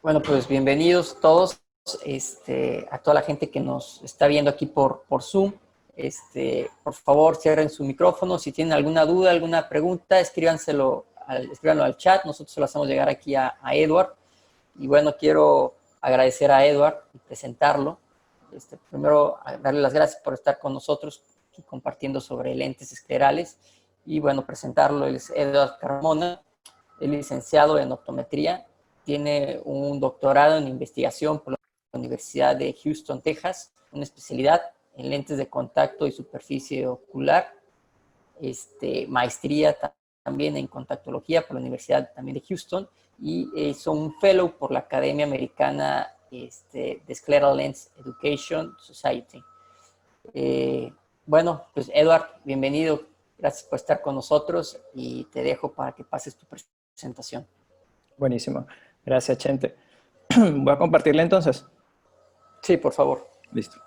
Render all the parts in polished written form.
Bueno, pues bienvenidos todos a toda la gente que nos está viendo aquí por Zoom. Por favor, cierren su micrófono. Si tienen alguna duda, alguna pregunta, escríbanlo al chat. Nosotros se lo hacemos llegar aquí a Edward. Y bueno, quiero agradecer a Edward y presentarlo. Primero, darle las gracias por estar con nosotros y compartiendo sobre lentes esclerales. Y bueno, presentarlo, él es Edward Carmona, es licenciado en optometría, tiene un doctorado en investigación por la Universidad de Houston, Texas, una especialidad en lentes de contacto y superficie ocular, maestría también en contactología por la Universidad también de Houston, y hizo un fellow por la Academia Americana de Scleral Lens Education Society. Bueno, pues Edward, bienvenido, gracias por estar con nosotros y te dejo para que pases tu presentación. Buenísimo. Gracias, Chente. Voy a compartirle entonces. Sí, por favor. Listo.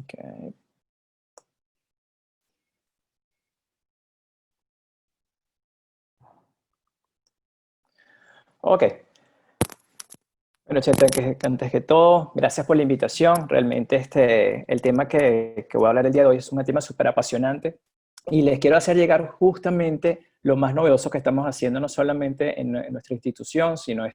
Okay. Ok. Bueno, Chente, antes que todo, gracias por la invitación. Realmente el tema que voy a hablar el día de hoy es un tema súper apasionante y les quiero hacer llegar justamente lo más novedoso que estamos haciendo, no solamente en nuestra institución, sino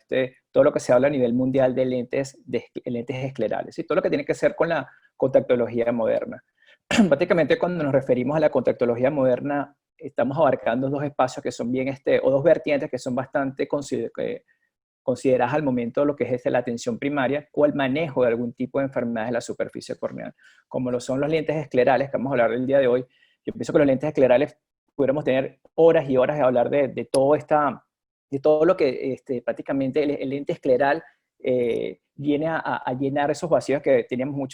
todo lo que se habla a nivel mundial de lentes esclerales y todo lo que tiene que ver con la contactología moderna. Prácticamente cuando nos referimos a la contactología moderna, estamos abarcando dos espacios que son bien, o dos vertientes que son bastante consideradas al momento de lo que es la atención primaria o el manejo de algún tipo de enfermedades de la superficie corneal, como lo son los lentes esclerales, que vamos a hablar el día de hoy. Yo pienso que los lentes esclerales pudiéramos tener horas y horas de hablar de todo lo que prácticamente el lente escleral viene a llenar esos vacíos que teníamos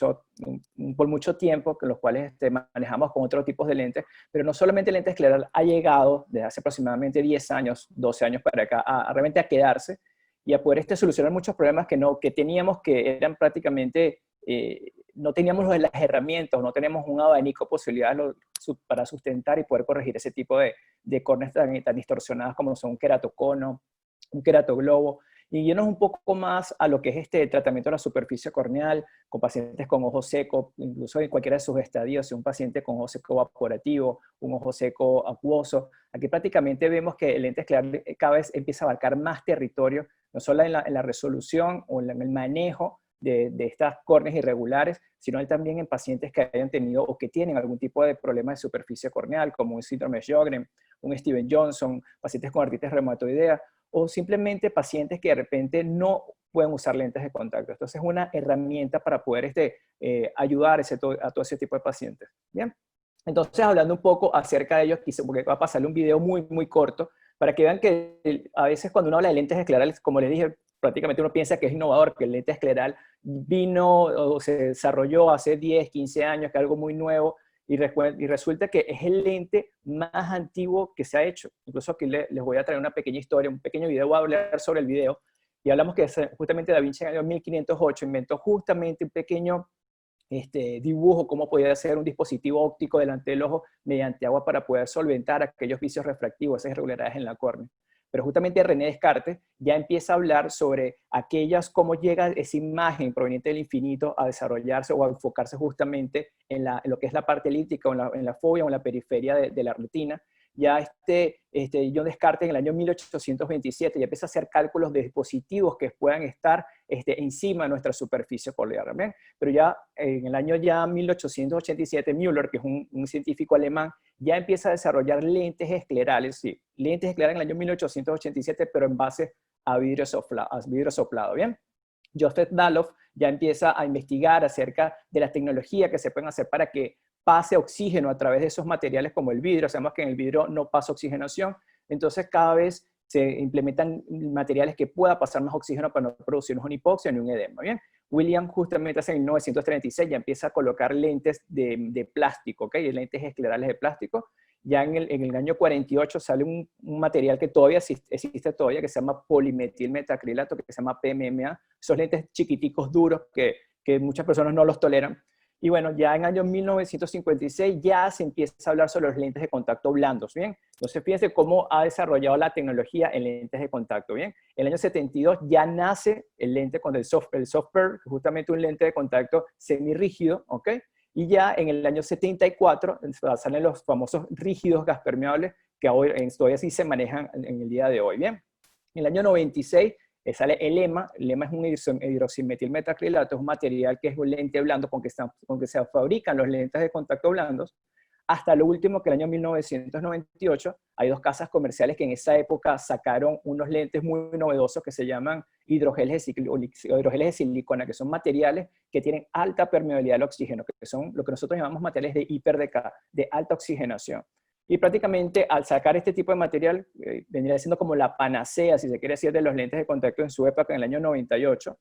por mucho tiempo, que los cuales manejamos con otros tipos de lentes, pero no solamente el lente escleral ha llegado desde hace aproximadamente 10 años, 12 años para acá, realmente a quedarse y a poder solucionar muchos problemas que teníamos, que eran prácticamente, no teníamos las herramientas, no teníamos un abanico de posibilidades para sustentar y poder corregir ese tipo de córneas tan distorsionadas como son un queratocono, un queratoglobo, y irnos un poco más a lo que es este tratamiento de la superficie corneal con pacientes con ojo seco, incluso en cualquiera de sus estadios, un paciente con ojo seco evaporativo, un ojo seco acuoso. Aquí prácticamente vemos que el lente escleral cada vez empieza a abarcar más territorio, no solo en la resolución o en el manejo de estas córneas irregulares, sino también en pacientes que hayan tenido o que tienen algún tipo de problema de superficie corneal, como un síndrome de Sjögren, un Steven Johnson, pacientes con artritis reumatoidea, o simplemente pacientes que de repente no pueden usar lentes de contacto. Entonces es una herramienta para poder ayudar a todo ese tipo de pacientes. Bien, entonces hablando un poco acerca de ellos, porque va a pasarle un video muy, muy corto, para que vean que a veces cuando uno habla de lentes esclerales, como les dije, prácticamente uno piensa que es innovador, que el lente escleral vino o se desarrolló hace 10, 15 años, que es algo muy nuevo, y resulta que es el lente más antiguo que se ha hecho. Incluso aquí les voy a traer una pequeña historia, un pequeño video, voy a hablar sobre el video, y hablamos que justamente Da Vinci en el año 1508 inventó justamente un pequeño dibujo, cómo podía hacer un dispositivo óptico delante del ojo mediante agua para poder solventar aquellos vicios refractivos, esas irregularidades en la córnea. Pero justamente René Descartes ya empieza a hablar sobre cómo llega esa imagen proveniente del infinito a desarrollarse o a enfocarse justamente en lo que es la parte elíptica o en la fobia o en la periferia de la retina. Ya John Descartes en el año 1827 ya empieza a hacer cálculos de dispositivos que puedan estar encima de nuestra superficie córnea. Pero ya en el año 1887, Müller, que es un científico alemán, ya empieza a desarrollar lentes esclerales, sí, lentes esclerales en el año 1887, pero en base a vidrio soplado, ¿bien? Joseph Daloff ya empieza a investigar acerca de la tecnología que se pueden hacer para que pase oxígeno a través de esos materiales como el vidrio. Sabemos que en el vidrio no pasa oxigenación, entonces cada vez se implementan materiales que pueda pasar más oxígeno para no producirnos una hipoxia ni un edema, ¿bien? William justamente en 1936 ya empieza a colocar lentes de plástico, ¿ok? Lentes esclerales de plástico. Ya en el año 48 sale un material que todavía existe todavía, que se llama polimetilmetacrilato, que se llama PMMA. Esos lentes chiquiticos, duros, que muchas personas no los toleran. Y bueno, ya en el año 1956 ya se empieza a hablar sobre los lentes de contacto blandos, ¿bien? Entonces, fíjense cómo ha desarrollado la tecnología en lentes de contacto, ¿bien? En el año 72 ya nace el lente con el software, justamente un lente de contacto semirrígido, ¿ok? Y ya en el año 74 salen los famosos rígidos gas permeables que hoy, todavía sí se manejan en el día de hoy, ¿bien? En el año 96 sale el EMA. El EMA es un hidroximetilmetacrilato, es un material que es un lente blando con que se fabrican los lentes de contacto blandos. Hasta lo último, que el año 1998, hay dos casas comerciales que en esa época sacaron unos lentes muy novedosos que se llaman hidrogeles de silicona, que son materiales que tienen alta permeabilidad al oxígeno, que son lo que nosotros llamamos materiales de de alta oxigenación. Y prácticamente al sacar este tipo de material, vendría siendo como la panacea, si se quiere decir, de los lentes de contacto en su época, en el año 98.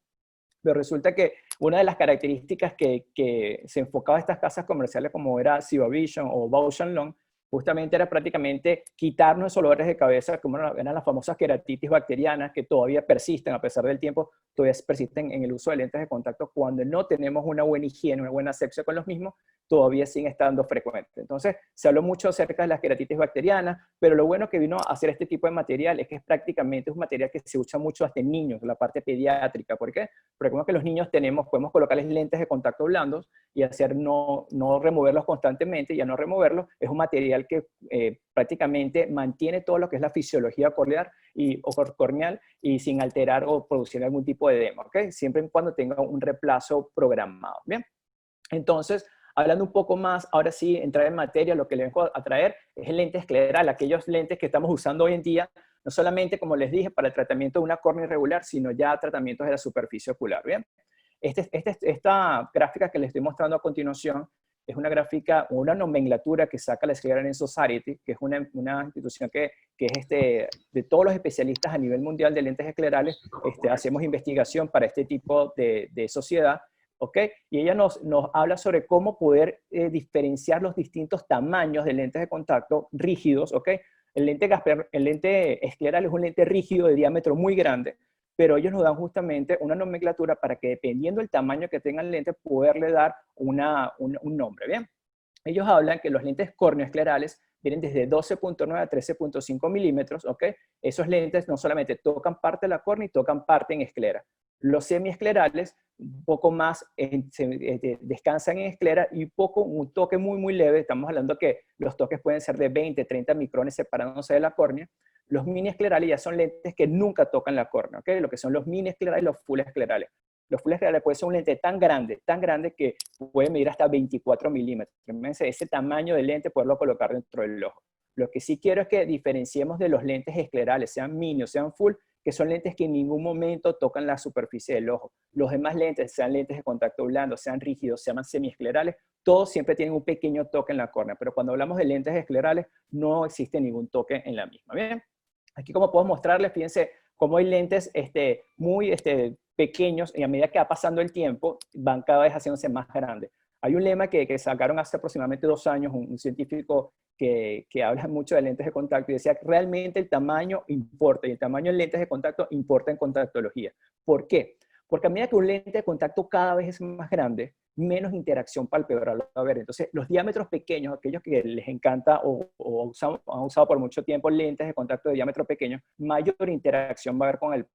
Pero resulta que una de las características que se enfocaba a estas casas comerciales, como era Cibavision o Bausch Lomb, justamente era prácticamente quitarnos esos dolores de cabeza, como eran las famosas queratitis bacterianas, que todavía persisten, a pesar del tiempo, todavía persisten en el uso de lentes de contacto cuando no tenemos una buena higiene, una buena asepsia con los mismos, todavía siguen estando frecuentes. Entonces, se habló mucho acerca de las queratitis bacterianas, pero lo bueno que vino a hacer este tipo de material es que es prácticamente un material que se usa mucho hasta en niños, la parte pediátrica. ¿Por qué? Porque como que los niños podemos colocarles lentes de contacto blandos y hacer no removerlos constantemente, ya no removerlos, es un material que prácticamente mantiene todo lo que es la fisiología corneal y sin alterar o producir algún tipo de edema, ¿ok? Siempre y cuando tenga un reemplazo programado, ¿bien? Entonces, hablando un poco más, ahora sí, entrar en materia, lo que les vengo a traer es el lente escleral, aquellos lentes que estamos usando hoy en día, no solamente, como les dije, para el tratamiento de una córnea irregular, sino ya tratamientos de la superficie ocular, ¿bien? Esta gráfica que les estoy mostrando a continuación es una gráfica, una nomenclatura que saca la Scleral Society, que es una institución que es de todos los especialistas a nivel mundial de lentes esclerales. Hacemos investigación para este tipo de sociedad, ¿ok? Y ella nos habla sobre cómo poder diferenciar los distintos tamaños de lentes de contacto rígidos, ¿ok? El lente escleral es un lente rígido de diámetro muy grande, pero ellos nos dan justamente una nomenclatura para que, dependiendo del tamaño que tenga el lente, poderle dar un nombre, ¿bien? Ellos hablan que los lentes córneo-esclerales vienen desde 12.9 a 13.5 milímetros, ¿ok? Esos lentes no solamente tocan parte de la córnea y tocan parte en esclera. Los semiesclerales, un poco más, descansan en esclera y un toque muy, muy leve. Estamos hablando que los toques pueden ser de 20, 30 micrones separándose de la córnea. Los mini esclerales ya son lentes que nunca tocan la córnea, ¿ok? Lo que son los mini esclerales y los full esclerales. Los full esclerales puede ser un lente tan grande que puede medir hasta 24 milímetros. Imagínense ese tamaño de lente, poderlo colocar dentro del ojo. Lo que sí quiero es que diferenciemos de los lentes esclerales, sean mini o sean full, que son lentes que en ningún momento tocan la superficie del ojo. Los demás lentes, sean lentes de contacto blando, sean rígidos, sean semiesclerales, todos siempre tienen un pequeño toque en la córnea, pero cuando hablamos de lentes esclerales no existe ningún toque en la misma. Bien, aquí como puedo mostrarles, fíjense cómo hay lentes muy pequeños y a medida que va pasando el tiempo van cada vez haciéndose más grandes. Hay un lema que sacaron hace aproximadamente 2 años, un científico que habla mucho de lentes de contacto y decía que realmente el tamaño importa y el tamaño de lentes de contacto importa en contactología. ¿Por qué? Porque a medida que un lente de contacto cada vez es más grande, menos interacción palpebral va a haber. Entonces, los diámetros pequeños, aquellos que les encanta o han usado por mucho tiempo lentes de contacto de diámetro pequeño, mayor interacción va a haber con el.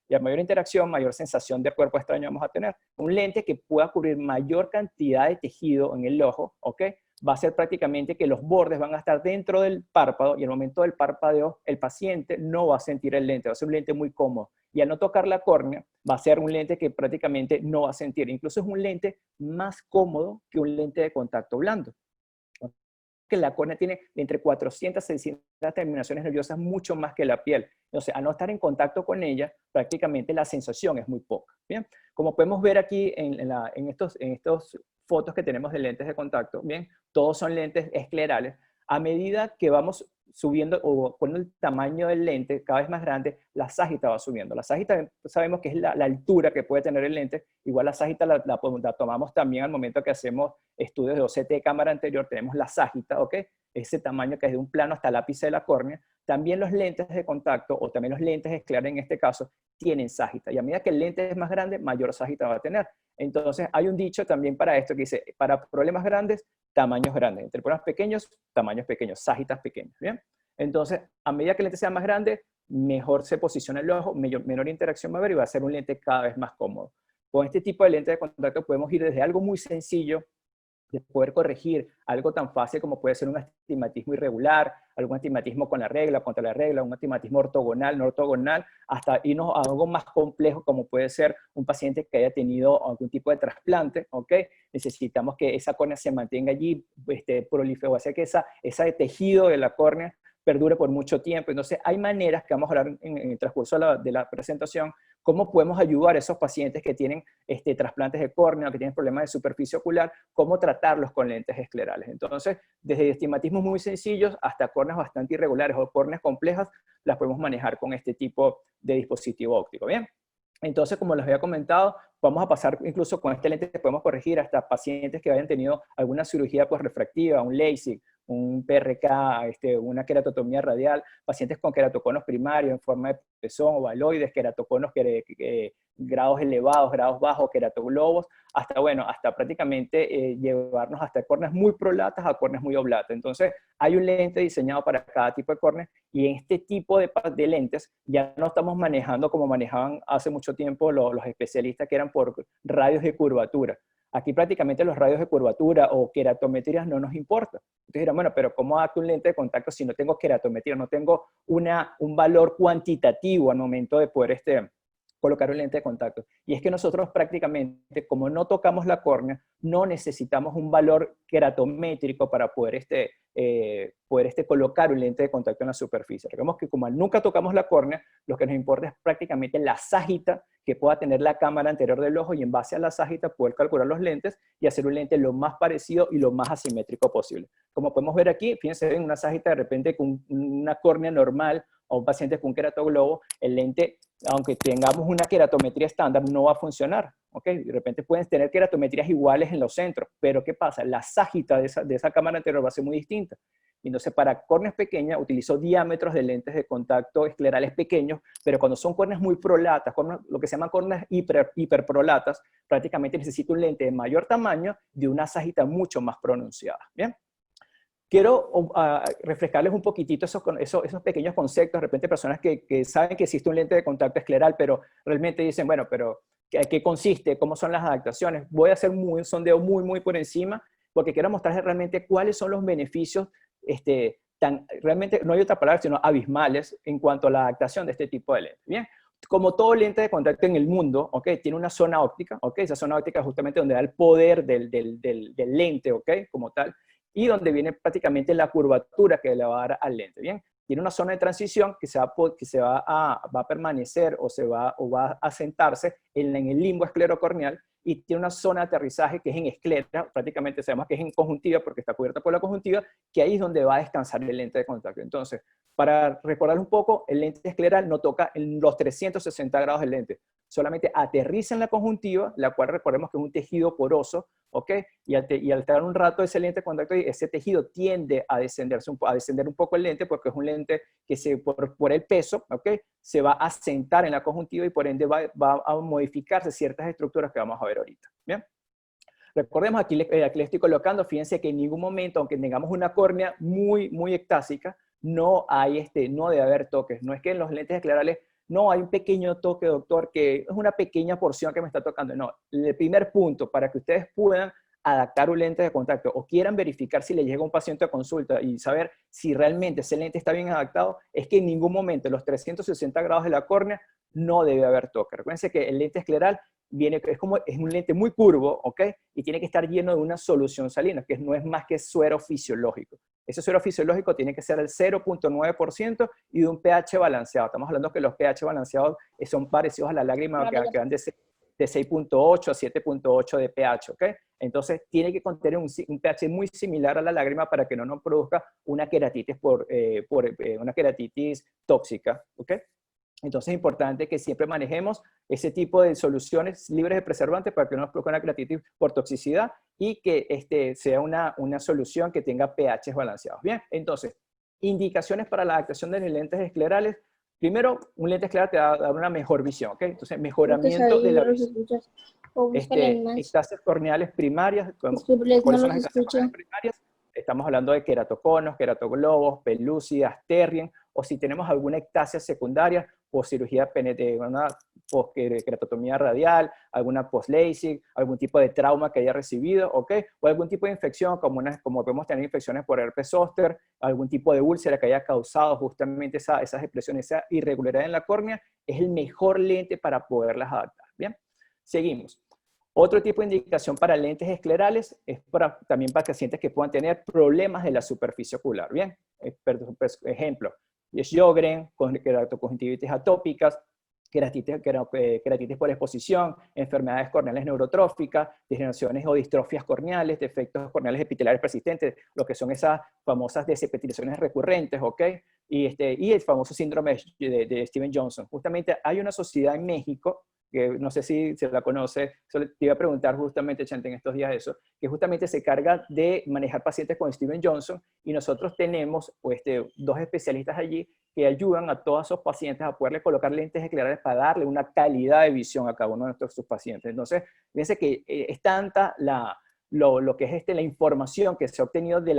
Y a mayor interacción, mayor sensación de cuerpo extraño vamos a tener. Un lente que pueda cubrir mayor cantidad de tejido en el ojo, ¿ok? Va a ser prácticamente que los bordes van a estar dentro del párpado y al momento del parpadeo el paciente no va a sentir el lente, va a ser un lente muy cómodo. Y al no tocar la córnea, va a ser un lente que prácticamente no va a sentir. Incluso es un lente más cómodo que un lente de contacto blando. Que la córnea tiene entre 400 y 600 terminaciones nerviosas, mucho más que la piel. Entonces, al no estar en contacto con ella, prácticamente la sensación es muy poca. Bien, como podemos ver aquí en estos fotos que tenemos de lentes de contacto, bien, todos son lentes esclerales. A medida que vamos subiendo o poniendo el tamaño del lente cada vez más grande, la ságita va subiendo. La ságita sabemos que es la altura que puede tener el lente. Igual la ságita la tomamos también al momento que hacemos estudios de OCT de cámara anterior. Tenemos la ságita, ¿ok? Ese tamaño que es de un plano hasta el ápice de la córnea. También los lentes de contacto o también los lentes esclerales en este caso tienen ságita. Y a medida que el lente es más grande, mayor ságita va a tener. Entonces, hay un dicho también para esto que dice, para problemas grandes, tamaños grandes. Entre problemas pequeños, tamaños pequeños, sajitas pequeñas, ¿bien? Entonces, a medida que el lente sea más grande, mejor se posiciona el ojo, menor interacción va a haber y va a ser un lente cada vez más cómodo. Con este tipo de lente de contacto podemos ir desde algo muy sencillo, de poder corregir algo tan fácil como puede ser un astigmatismo irregular, algún astigmatismo con la regla, contra la regla, un astigmatismo ortogonal, no ortogonal, hasta irnos a algo más complejo como puede ser un paciente que haya tenido algún tipo de trasplante, ¿ok? Necesitamos que esa córnea se mantenga allí, prolifere, o sea que ese tejido de la córnea perdure por mucho tiempo. Entonces, hay maneras que vamos a hablar en el transcurso de la presentación, cómo podemos ayudar a esos pacientes que tienen trasplantes de córnea, que tienen problemas de superficie ocular, cómo tratarlos con lentes esclerales. Entonces, desde estigmatismos muy sencillos hasta córneas bastante irregulares o córneas complejas, las podemos manejar con este tipo de dispositivo óptico. Bien. Entonces, como les había comentado, vamos a pasar incluso con este lente, podemos corregir hasta pacientes que hayan tenido alguna cirugía pues, refractiva, un LASIK, un PRK, una queratotomía radial, pacientes con queratoconos primarios en forma de pezón, ovaloides, queratoconos grados elevados, grados bajos, queratoglobos, hasta prácticamente llevarnos hasta córneas muy prolatas a córneas muy oblatas. Entonces, hay un lente diseñado para cada tipo de córnea y en este tipo de lentes ya no estamos manejando como manejaban hace mucho tiempo los especialistas que eran por radios de curvatura. Aquí prácticamente los radios de curvatura o queratometrías no nos importan. Entonces dirán, bueno, pero ¿cómo hago un lente de contacto si no tengo queratometría? No tengo un valor cuantitativo al momento de poder colocar un lente de contacto. Y es que nosotros prácticamente, como no tocamos la córnea, no necesitamos un valor queratométrico para poder colocar un lente de contacto en la superficie. Recordemos que como nunca tocamos la córnea, lo que nos importa es prácticamente la sájita que pueda tener la cámara anterior del ojo y en base a la sájita poder calcular los lentes y hacer un lente lo más parecido y lo más asimétrico posible. Como podemos ver aquí, fíjense en una sájita de repente con una córnea normal o un paciente con queratoglobo, el lente, aunque tengamos una queratometría estándar, no va a funcionar. ¿Okay? De repente pueden tener queratometrías iguales en los centros, pero ¿qué pasa? La sájita de esa cámara anterior va a ser muy distinta. Entonces, para córneas pequeñas, utilizo diámetros de lentes de contacto esclerales pequeños, pero cuando son córneas muy prolatas, lo que se llaman córneas hiperprolatas, prácticamente necesito un lente de mayor tamaño de una sájita mucho más pronunciada. ¿Bien? Quiero refrescarles un poquitito esos pequeños conceptos, de repente personas que saben que existe un lente de contacto escleral, pero realmente dicen, bueno, pero ¿qué consiste? ¿Cómo son las adaptaciones? Voy a hacer un sondeo muy por encima, porque quiero mostrarles realmente cuáles son los beneficios, realmente no hay otra palabra, sino abismales en cuanto a la adaptación de este tipo de lentes. Bien, como todo lente de contacto en el mundo, ¿okay? Tiene una zona óptica, ¿okay? Esa zona óptica es justamente donde da el poder del lente, ¿okay? Como tal, y donde viene prácticamente la curvatura que le va a dar al lente, ¿bien? Tiene una zona de transición que va a permanecer o va a sentarse en el limbo esclerocorneal y tiene una zona de aterrizaje que es en esclera, prácticamente sabemos que es en conjuntiva porque está cubierta por la conjuntiva, que ahí es donde va a descansar el lente de contacto. Entonces, para recordar un poco, el lente escleral no toca en los 360 grados del lente, solamente aterriza en la conjuntiva, la cual recordemos que es un tejido poroso, ¿ok? Y al estar un rato ese lente de contacto, ese tejido tiende a descender un poco el lente porque es un lente que por el peso, ¿ok? Se va a sentar en la conjuntiva y por ende va a modificarse ciertas estructuras que vamos a ver ahorita. ¿Bien? Recordemos, aquí les estoy colocando, fíjense que en ningún momento, aunque tengamos una córnea muy ectásica, no debe haber toques. No es que en los lentes esclerales no hay un pequeño toque, doctor, que es una pequeña porción que me está tocando. No, el primer punto para que ustedes puedan adaptar un lente de contacto o quieran verificar si le llega un paciente a consulta y saber si realmente ese lente está bien adaptado, es que en ningún momento en los 360 grados de la córnea no debe haber toque. Recuerden que el lente escleral es un lente muy curvo, ¿ok? Y tiene que estar lleno de una solución salina, que no es más que suero fisiológico. Ese suero fisiológico tiene que ser el 0.9% y de un pH balanceado. Estamos hablando que los pH balanceados son parecidos a la lágrima que van de 6.8 a 7.8 de pH, ¿ok? Entonces, tiene que contener un pH muy similar a la lágrima para que no nos produzca una queratitis, una queratitis tóxica, ¿ok? Entonces es importante que siempre manejemos ese tipo de soluciones libres de preservantes para que no nos produzca una queratitis por toxicidad y que sea una solución que tenga pH balanceados. Bien, entonces, indicaciones para la adaptación de los lentes esclerales. Primero, un lente escleral te va a dar una mejor visión, ¿ok? Entonces, mejoramiento de la visión. O búscale más. Ectasias corneales primarias. Disculpe, no ¿Cuáles son los las ectasias escucho. corneales primarias? Estamos hablando de queratoconos, queratoglobos, pelúcidas, terrien, o si tenemos alguna ectasia secundaria por cirugía de una queratotomía radial, alguna post-LASIK, algún tipo de trauma que haya recibido, ¿ok? O algún tipo de infección, como podemos tener infecciones por herpes zóster, algún tipo de úlcera que haya causado justamente esas expresiones, esa irregularidad en la córnea, es el mejor lente para poderlas adaptar, ¿bien? Seguimos. Otro tipo de indicación para lentes esclerales es también para pacientes que puedan tener problemas de la superficie ocular, ¿bien? Ejemplo, Sjögren, con queratoconjuntivitis atópicas, queratitis por exposición, enfermedades corneales neurotróficas, degeneraciones o distrofias corneales, defectos corneales epiteliales persistentes, lo que son esas famosas desepitelizaciones recurrentes, ¿ok? Y el famoso síndrome de Stevens-Johnson. Justamente hay una sociedad en México, que no sé si se la conoce, te iba a preguntar justamente, Chante, en estos días eso, que justamente se carga de manejar pacientes con Stevens-Johnson, y nosotros tenemos dos especialistas allí que ayudan a todos esos pacientes a poderle colocar lentes esclerales para darle una calidad de visión a cada uno de sus pacientes. Entonces, fíjense que es tanta lo que es la información que se ha obtenido de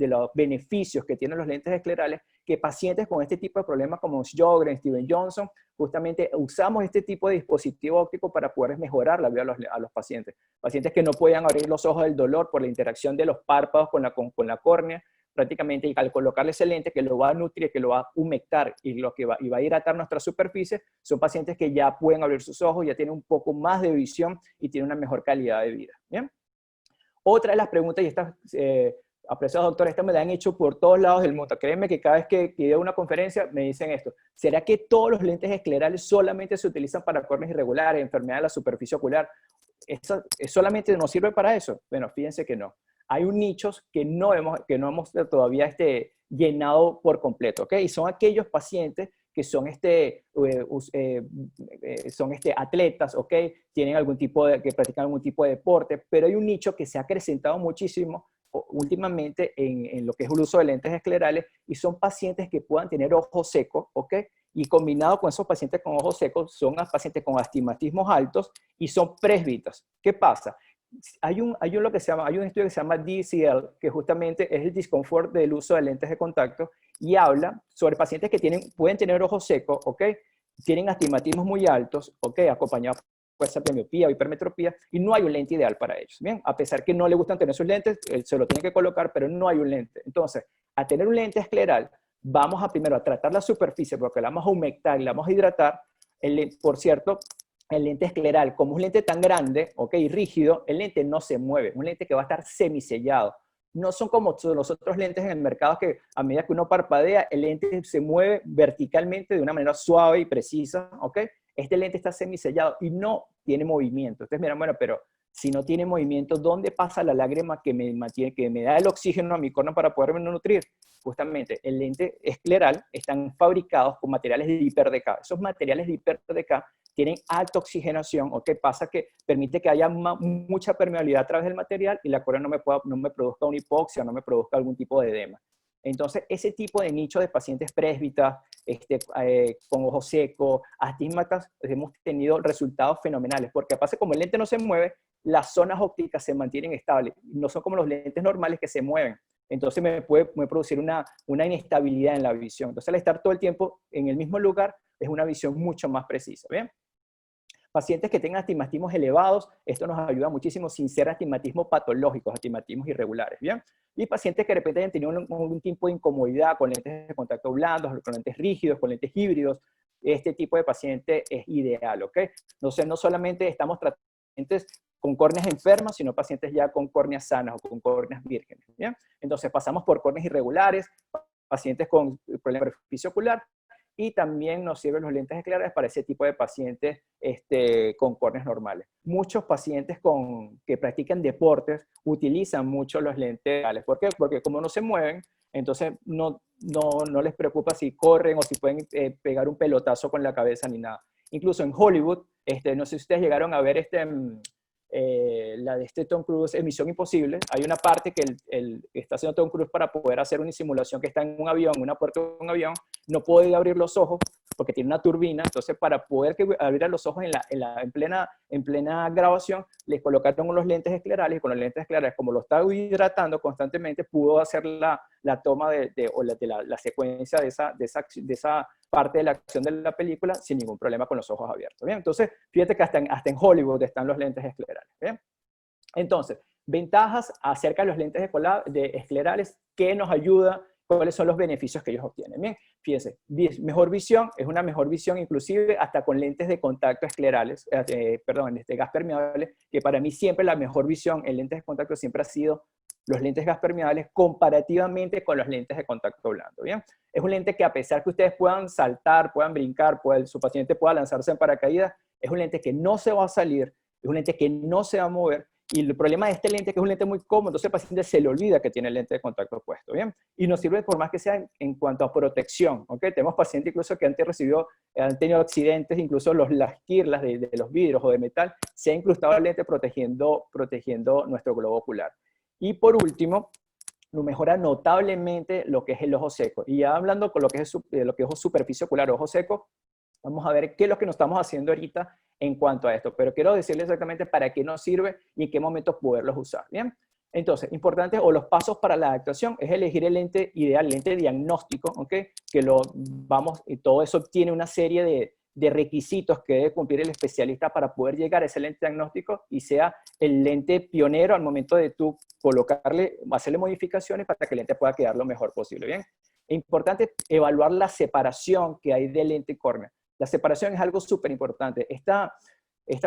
los beneficios que tienen los lentes esclerales, que pacientes con este tipo de problemas como Sjögren, Stevens-Johnson, justamente usamos este tipo de dispositivo óptico para poder mejorar la vida a los pacientes. Pacientes que no puedan abrir los ojos del dolor por la interacción de los párpados con la córnea, prácticamente, y al colocarle ese lente que lo va a nutrir, que lo va a humectar y va a hidratar nuestra superficie, son pacientes que ya pueden abrir sus ojos, ya tienen un poco más de visión y tienen una mejor calidad de vida. ¿Bien? Otra de las preguntas, y estas, apreciados doctores, estas me la han hecho por todos lados del mundo. Créanme que cada vez que doy una conferencia me dicen esto: ¿será que todos los lentes esclerales solamente se utilizan para córneas irregulares, enfermedad de la superficie ocular? ¿Eso solamente nos sirve para eso? Bueno, fíjense que no. Hay un nicho que no hemos todavía llenado por completo, ¿ok? Y son aquellos pacientes que son atletas, ¿ok? Tienen que practican algún tipo de deporte, pero hay un nicho que se ha acrecentado muchísimo últimamente en lo que es el uso de lentes esclerales, y son pacientes que puedan tener ojos secos, ¿ok? Y combinado con esos pacientes con ojos secos, son pacientes con astigmatismos altos y son presbitas. ¿Qué pasa? Hay un estudio que se llama DCL, que justamente es el disconfort del uso de lentes de contacto, y habla sobre pacientes que pueden tener ojos secos, ¿ok? Tienen astigmatismos muy altos, ¿ok? Acompañados por esa miopía o hipermetropía, y no hay un lente ideal para ellos, ¿bien? A pesar que no le gustan tener sus lentes, se lo tienen que colocar, pero no hay un lente. Entonces, a tener un lente escleral, vamos primero a tratar la superficie, porque la vamos a humectar y la vamos a hidratar. Por cierto, el lente escleral, como un lente tan grande, ¿ok? Y rígido, el lente no se mueve, un lente que va a estar semisellado. No son como los otros lentes en el mercado que a medida que uno parpadea, el lente se mueve verticalmente de una manera suave y precisa, ¿ok? Este lente está semisellado y no tiene movimiento. Ustedes miran, bueno, pero si no tiene movimiento, ¿dónde pasa la lágrima que me da el oxígeno a mi córnea para poderme nutrir? Justamente, el lente escleral están fabricados con materiales de hiper-DK. Esos materiales de hiper-DK tienen alta oxigenación, ¿o qué pasa? Que permite que haya mucha permeabilidad a través del material y la córnea no me produzca una hipoxia, no me produzca algún tipo de edema. Entonces, ese tipo de nicho de pacientes presbitas, con ojos secos, astigmatas, hemos tenido resultados fenomenales, porque pasa como el lente no se mueve, las zonas ópticas se mantienen estables, no son como los lentes normales que se mueven. Entonces me puede producir una inestabilidad en la visión. Entonces, al estar todo el tiempo en el mismo lugar, es una visión mucho más precisa, ¿bien? Pacientes que tengan astigmatismos elevados, esto nos ayuda muchísimo sin ser astigmatismos patológicos, astigmatismos irregulares, ¿bien? Y pacientes que de repente hayan tenido algún tipo de incomodidad con lentes de contacto blandos, con lentes rígidos, con lentes híbridos, este tipo de paciente es ideal, ¿ok? Entonces, no solamente estamos tratando pacientes con córneas enfermas, sino pacientes ya con córneas sanas o con córneas vírgenes, ¿bien? Entonces, pasamos por córneas irregulares, pacientes con problemas de superficie ocular, y también nos sirven los lentes esclerales para ese tipo de pacientes con córneas normales. Muchos pacientes que practican deportes utilizan mucho los lentes esclerales. ¿Por qué? Porque como no se mueven, entonces no les preocupa si corren o si pueden pegar un pelotazo con la cabeza ni nada. Incluso en Hollywood, no sé si ustedes llegaron a ver la de Tom Cruise en Misión Imposible. Hay una parte que está haciendo Tom Cruise para poder hacer una simulación que está en un avión, en una puerta de un avión, no puede abrir los ojos porque tiene una turbina. Entonces, para poder que abrieran los ojos en plena grabación, les colocaron los lentes esclerales, y con los lentes esclerales, como lo estaba hidratando constantemente, pudo hacer la toma la secuencia de esa parte de la acción de la película sin ningún problema con los ojos abiertos. ¿Bien? Entonces, fíjate que hasta en Hollywood están los lentes esclerales. ¿Bien? Entonces, ventajas acerca de los lentes esclerales, ¿qué nos ayuda? ¿Cuáles son los beneficios que ellos obtienen? Bien, fíjense, mejor visión, es una mejor visión inclusive hasta con lentes de contacto esclerales, gas permeable, que para mí siempre la mejor visión en lentes de contacto siempre ha sido los lentes gas permeables comparativamente con los lentes de contacto blando. ¿Bien? Es un lente que a pesar que ustedes puedan saltar, puedan brincar, su paciente pueda lanzarse en paracaídas, es un lente que no se va a salir, es un lente que no se va a mover. Y el problema de este lente es que es un lente muy cómodo, entonces el paciente se le olvida que tiene el lente de contacto puesto, ¿bien? Y nos sirve por más que sea en cuanto a protección, ¿ok? Tenemos pacientes incluso que han tenido accidentes, incluso las quirlas de los vidrios o de metal, se ha incrustado el lente protegiendo nuestro globo ocular. Y por último, nos mejora notablemente lo que es el ojo seco. Y ya hablando con lo que es superficie ocular, ojo seco, vamos a ver qué es lo que nos estamos haciendo ahorita en cuanto a esto, pero quiero decirles exactamente para qué nos sirve y en qué momentos poderlos usar, ¿bien? Entonces, importante, o los pasos para la adaptación, es elegir el lente ideal, el lente diagnóstico, ¿ok? Y todo eso tiene una serie de requisitos que debe cumplir el especialista para poder llegar a ese lente diagnóstico y sea el lente pionero al momento de tú hacerle modificaciones para que el lente pueda quedar lo mejor posible, ¿bien? Es importante evaluar la separación que hay del lente y córnea. La separación es algo súper importante.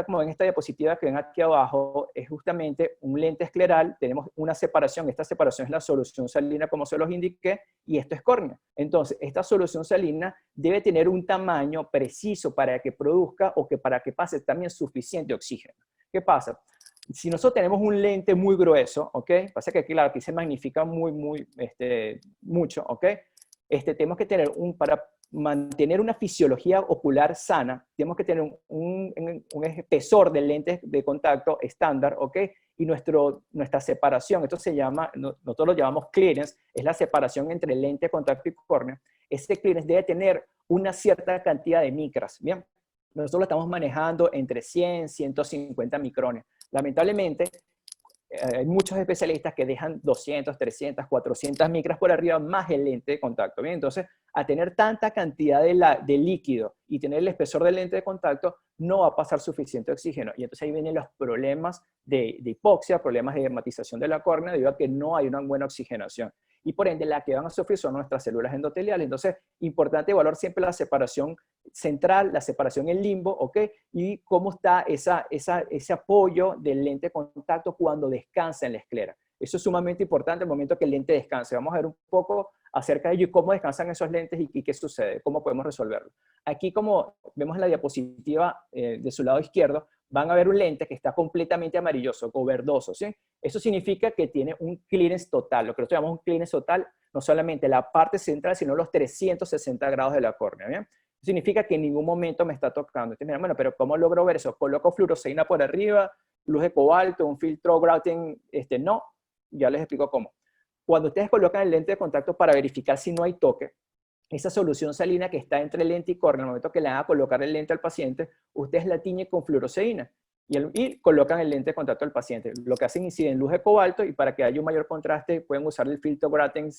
Como ven esta diapositiva que ven aquí abajo, es justamente un lente escleral, tenemos una separación, esta separación es la solución salina como se los indiqué, y esto es córnea. Entonces, esta solución salina debe tener un tamaño preciso para que produzca para que pase también suficiente oxígeno. ¿Qué pasa? Si nosotros tenemos un lente muy grueso, ¿ok? Pasa que aquí, claro, aquí se magnifica mucho, ¿ok? Tenemos que tener para mantener una fisiología ocular sana, tenemos que tener un espesor de lentes de contacto estándar, ¿ok? Y nuestra separación, esto nosotros lo llamamos clearance, es la separación entre lente de contacto y córnea. Ese clearance debe tener una cierta cantidad de micras, ¿bien? Nosotros lo estamos manejando entre 100, 150 micrones. Lamentablemente, hay muchos especialistas que dejan 200, 300, 400 micras por arriba más el lente de contacto. ¿Bien? Entonces, a tener tanta cantidad de líquido y tener el espesor del lente de contacto, no va a pasar suficiente oxígeno. Y entonces ahí vienen los problemas de hipoxia, problemas de dermatización de la córnea debido a que no hay una buena oxigenación. Y por ende, las que van a sufrir son nuestras células endoteliales. Entonces, importante evaluar siempre la separación central, la separación en limbo, ¿ok? Y cómo está ese apoyo del lente de contacto cuando descansa en la esclera. Eso es sumamente importante el momento que el lente descanse. Vamos a ver un poco acerca de ello y cómo descansan esos lentes y qué sucede, cómo podemos resolverlo. Aquí, como vemos en la diapositiva de su lado izquierdo, van a ver un lente que está completamente amarilloso o verdoso, ¿sí? Eso significa que tiene un clearance total, lo que nosotros llamamos un clearance total, no solamente la parte central, sino los 360 grados de la córnea, ¿bien? Eso significa que en ningún momento me está tocando. Entonces, bueno, pero ¿cómo logro ver eso? Coloco fluoresceína por arriba, luz de cobalto, un filtro Gaussian, no, ya les explico cómo. Cuando ustedes colocan el lente de contacto para verificar si no hay toque, esa solución salina que está entre lente y córnea, en el momento que le van a colocar el lente al paciente, ustedes la tiñen con fluoresceína y colocan el lente de contacto al paciente. Lo que hacen incide en luz de cobalto y para que haya un mayor contraste pueden usar el filtro Gaussian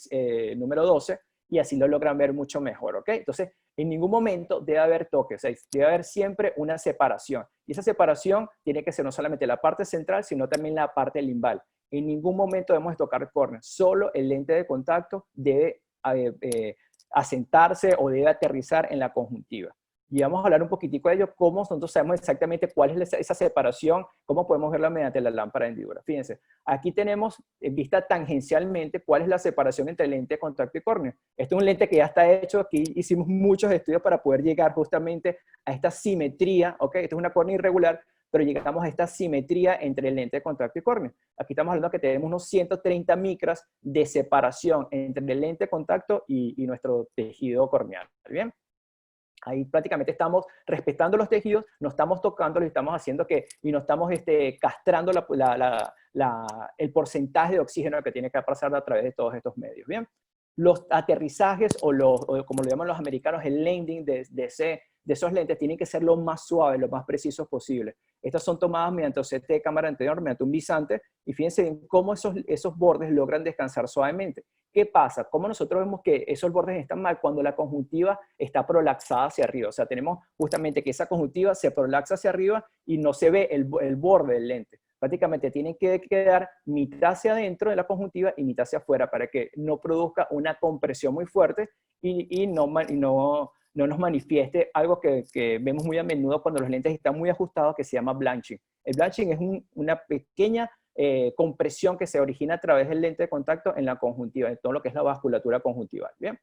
número 12 y así lo logran ver mucho mejor, ¿ok? Entonces, en ningún momento debe haber toque, o sea, debe haber siempre una separación. Y esa separación tiene que ser no solamente la parte central, sino también la parte limbal. En ningún momento debemos tocar córnea, solo el lente de contacto debe asentarse o debe aterrizar en la conjuntiva. Y vamos a hablar un poquitico de ello, cómo nosotros sabemos exactamente cuál es esa separación, cómo podemos verla mediante la lámpara de hendidura. Fíjense, aquí tenemos vista tangencialmente cuál es la separación entre lente de contacto y córnea. Este es un lente que ya está hecho, aquí hicimos muchos estudios para poder llegar justamente a esta simetría, ¿ok? Esta es una córnea irregular, pero llegamos a esta simetría entre el lente de contacto y córnea. Aquí estamos hablando que tenemos unos 130 micras de separación entre el lente de contacto y nuestro tejido corneal. ¿Bien? Ahí prácticamente estamos respetando los tejidos, no estamos tocándolos, estamos haciendo y no estamos castrando el porcentaje de oxígeno que tiene que pasar a través de todos estos medios. ¿Bien? los aterrizajes o como lo llaman los americanos, el landing de esos lentes tienen que ser lo más suaves, lo más precisos posible. Estas son tomadas mediante OCT de cámara anterior, mediante un bisante, y fíjense en cómo esos bordes logran descansar suavemente. ¿Qué pasa? ¿Cómo nosotros vemos que esos bordes están mal? Cuando la conjuntiva está prolaxada hacia arriba. O sea, tenemos justamente que esa conjuntiva se prolaxa hacia arriba y no se ve el borde del lente. Prácticamente tiene que quedar mitad hacia adentro de la conjuntiva y mitad hacia afuera para que no produzca una compresión muy fuerte y no nos manifieste algo que vemos muy a menudo cuando los lentes están muy ajustados, que se llama blanching. El blanching es una pequeña compresión que se origina a través del lente de contacto en la conjuntiva, en todo lo que es la vasculatura conjuntival. Bien.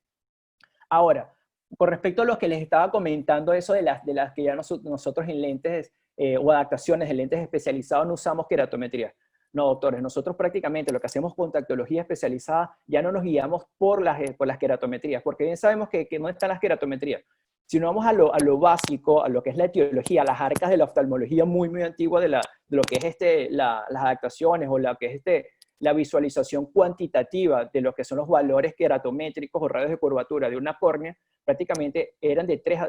Ahora, con respecto a lo que les estaba comentando, eso de las que ya nosotros en lentes o adaptaciones de lentes especializados no usamos queratometría. No, doctores, nosotros prácticamente lo que hacemos con contactología especializada ya no nos guiamos por las queratometrías, porque bien sabemos que no están las queratometrías. Si no vamos a lo básico, a lo que es la etiología, las arcas de la oftalmología muy, muy antigua de lo que es las adaptaciones o lo que es la visualización cuantitativa de lo que son los valores queratométricos o radios de curvatura de una córnea, prácticamente eran de 3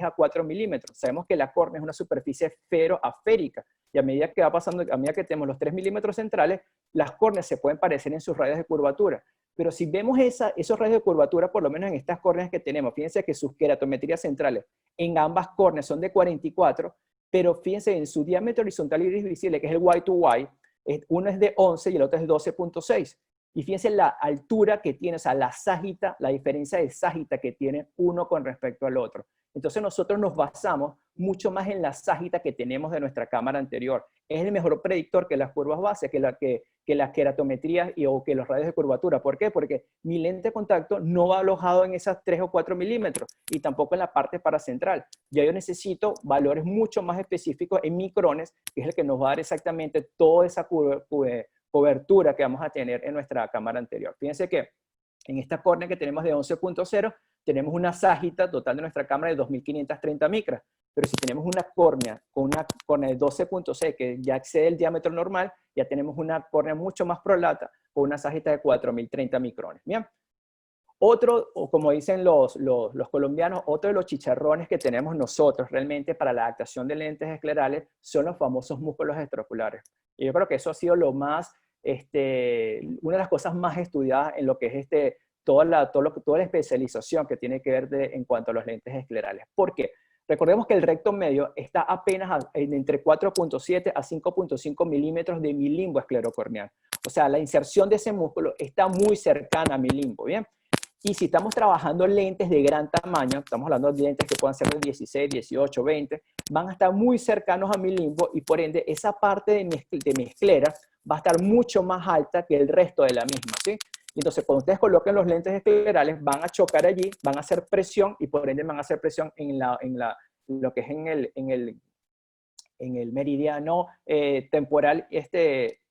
a 4 milímetros. Sabemos que la córnea es una superficie esfero-aférica, y a medida que va pasando, a medida que tenemos los 3 milímetros centrales, las córneas se pueden parecer en sus radios de curvatura. Pero si vemos esos radios de curvatura, por lo menos en estas córneas que tenemos, fíjense que sus queratometrías centrales en ambas córneas son de 44, pero fíjense en su diámetro horizontal iris visible, que es el Y2Y, uno es de 11 y el otro es de 12.6. Y fíjense la altura que tiene, o sea, la ságita, la diferencia de ságita que tiene uno con respecto al otro. Entonces nosotros nos basamos mucho más en la ságita que tenemos de nuestra cámara anterior. Es el mejor predictor que las curvas base, que las queratometrías o que los radios de curvatura. ¿Por qué? Porque mi lente de contacto no va alojado en esas 3 o 4 milímetros y tampoco en la parte paracentral. Ya yo necesito valores mucho más específicos en micrones, que es el que nos va a dar exactamente toda esa cobertura que vamos a tener en nuestra cámara anterior. Fíjense que en esta córnea que tenemos de 11.0, tenemos una ságita total de nuestra cámara de 2530 micras. Pero si tenemos una córnea con una córnea de 12.6, que ya excede el diámetro normal, ya tenemos una córnea mucho más prolata con una ságita de 4030 micrones. Bien. Otro, o como dicen los colombianos, otro de los chicharrones que tenemos nosotros realmente para la adaptación de lentes esclerales son los famosos músculos extraoculares. Y yo creo que eso ha sido lo más, una de las cosas más estudiadas en lo que es toda la especialización que tiene que ver en cuanto a los lentes esclerales. ¿Por qué? Recordemos que el recto medio está apenas entre 4.7 a 5.5 milímetros de mi limbo esclerocorneal. O sea, la inserción de ese músculo está muy cercana a mi limbo, ¿bien? Y si estamos trabajando lentes de gran tamaño, estamos hablando de lentes que puedan ser de 16, 18, 20, van a estar muy cercanos a mi limbo y por ende esa parte de mi esclera va a estar mucho más alta que el resto de la misma, ¿sí? Entonces, cuando ustedes coloquen los lentes esclerales, van a chocar allí, van a hacer presión y por ende van a hacer presión en lo que es en el meridiano temporal, en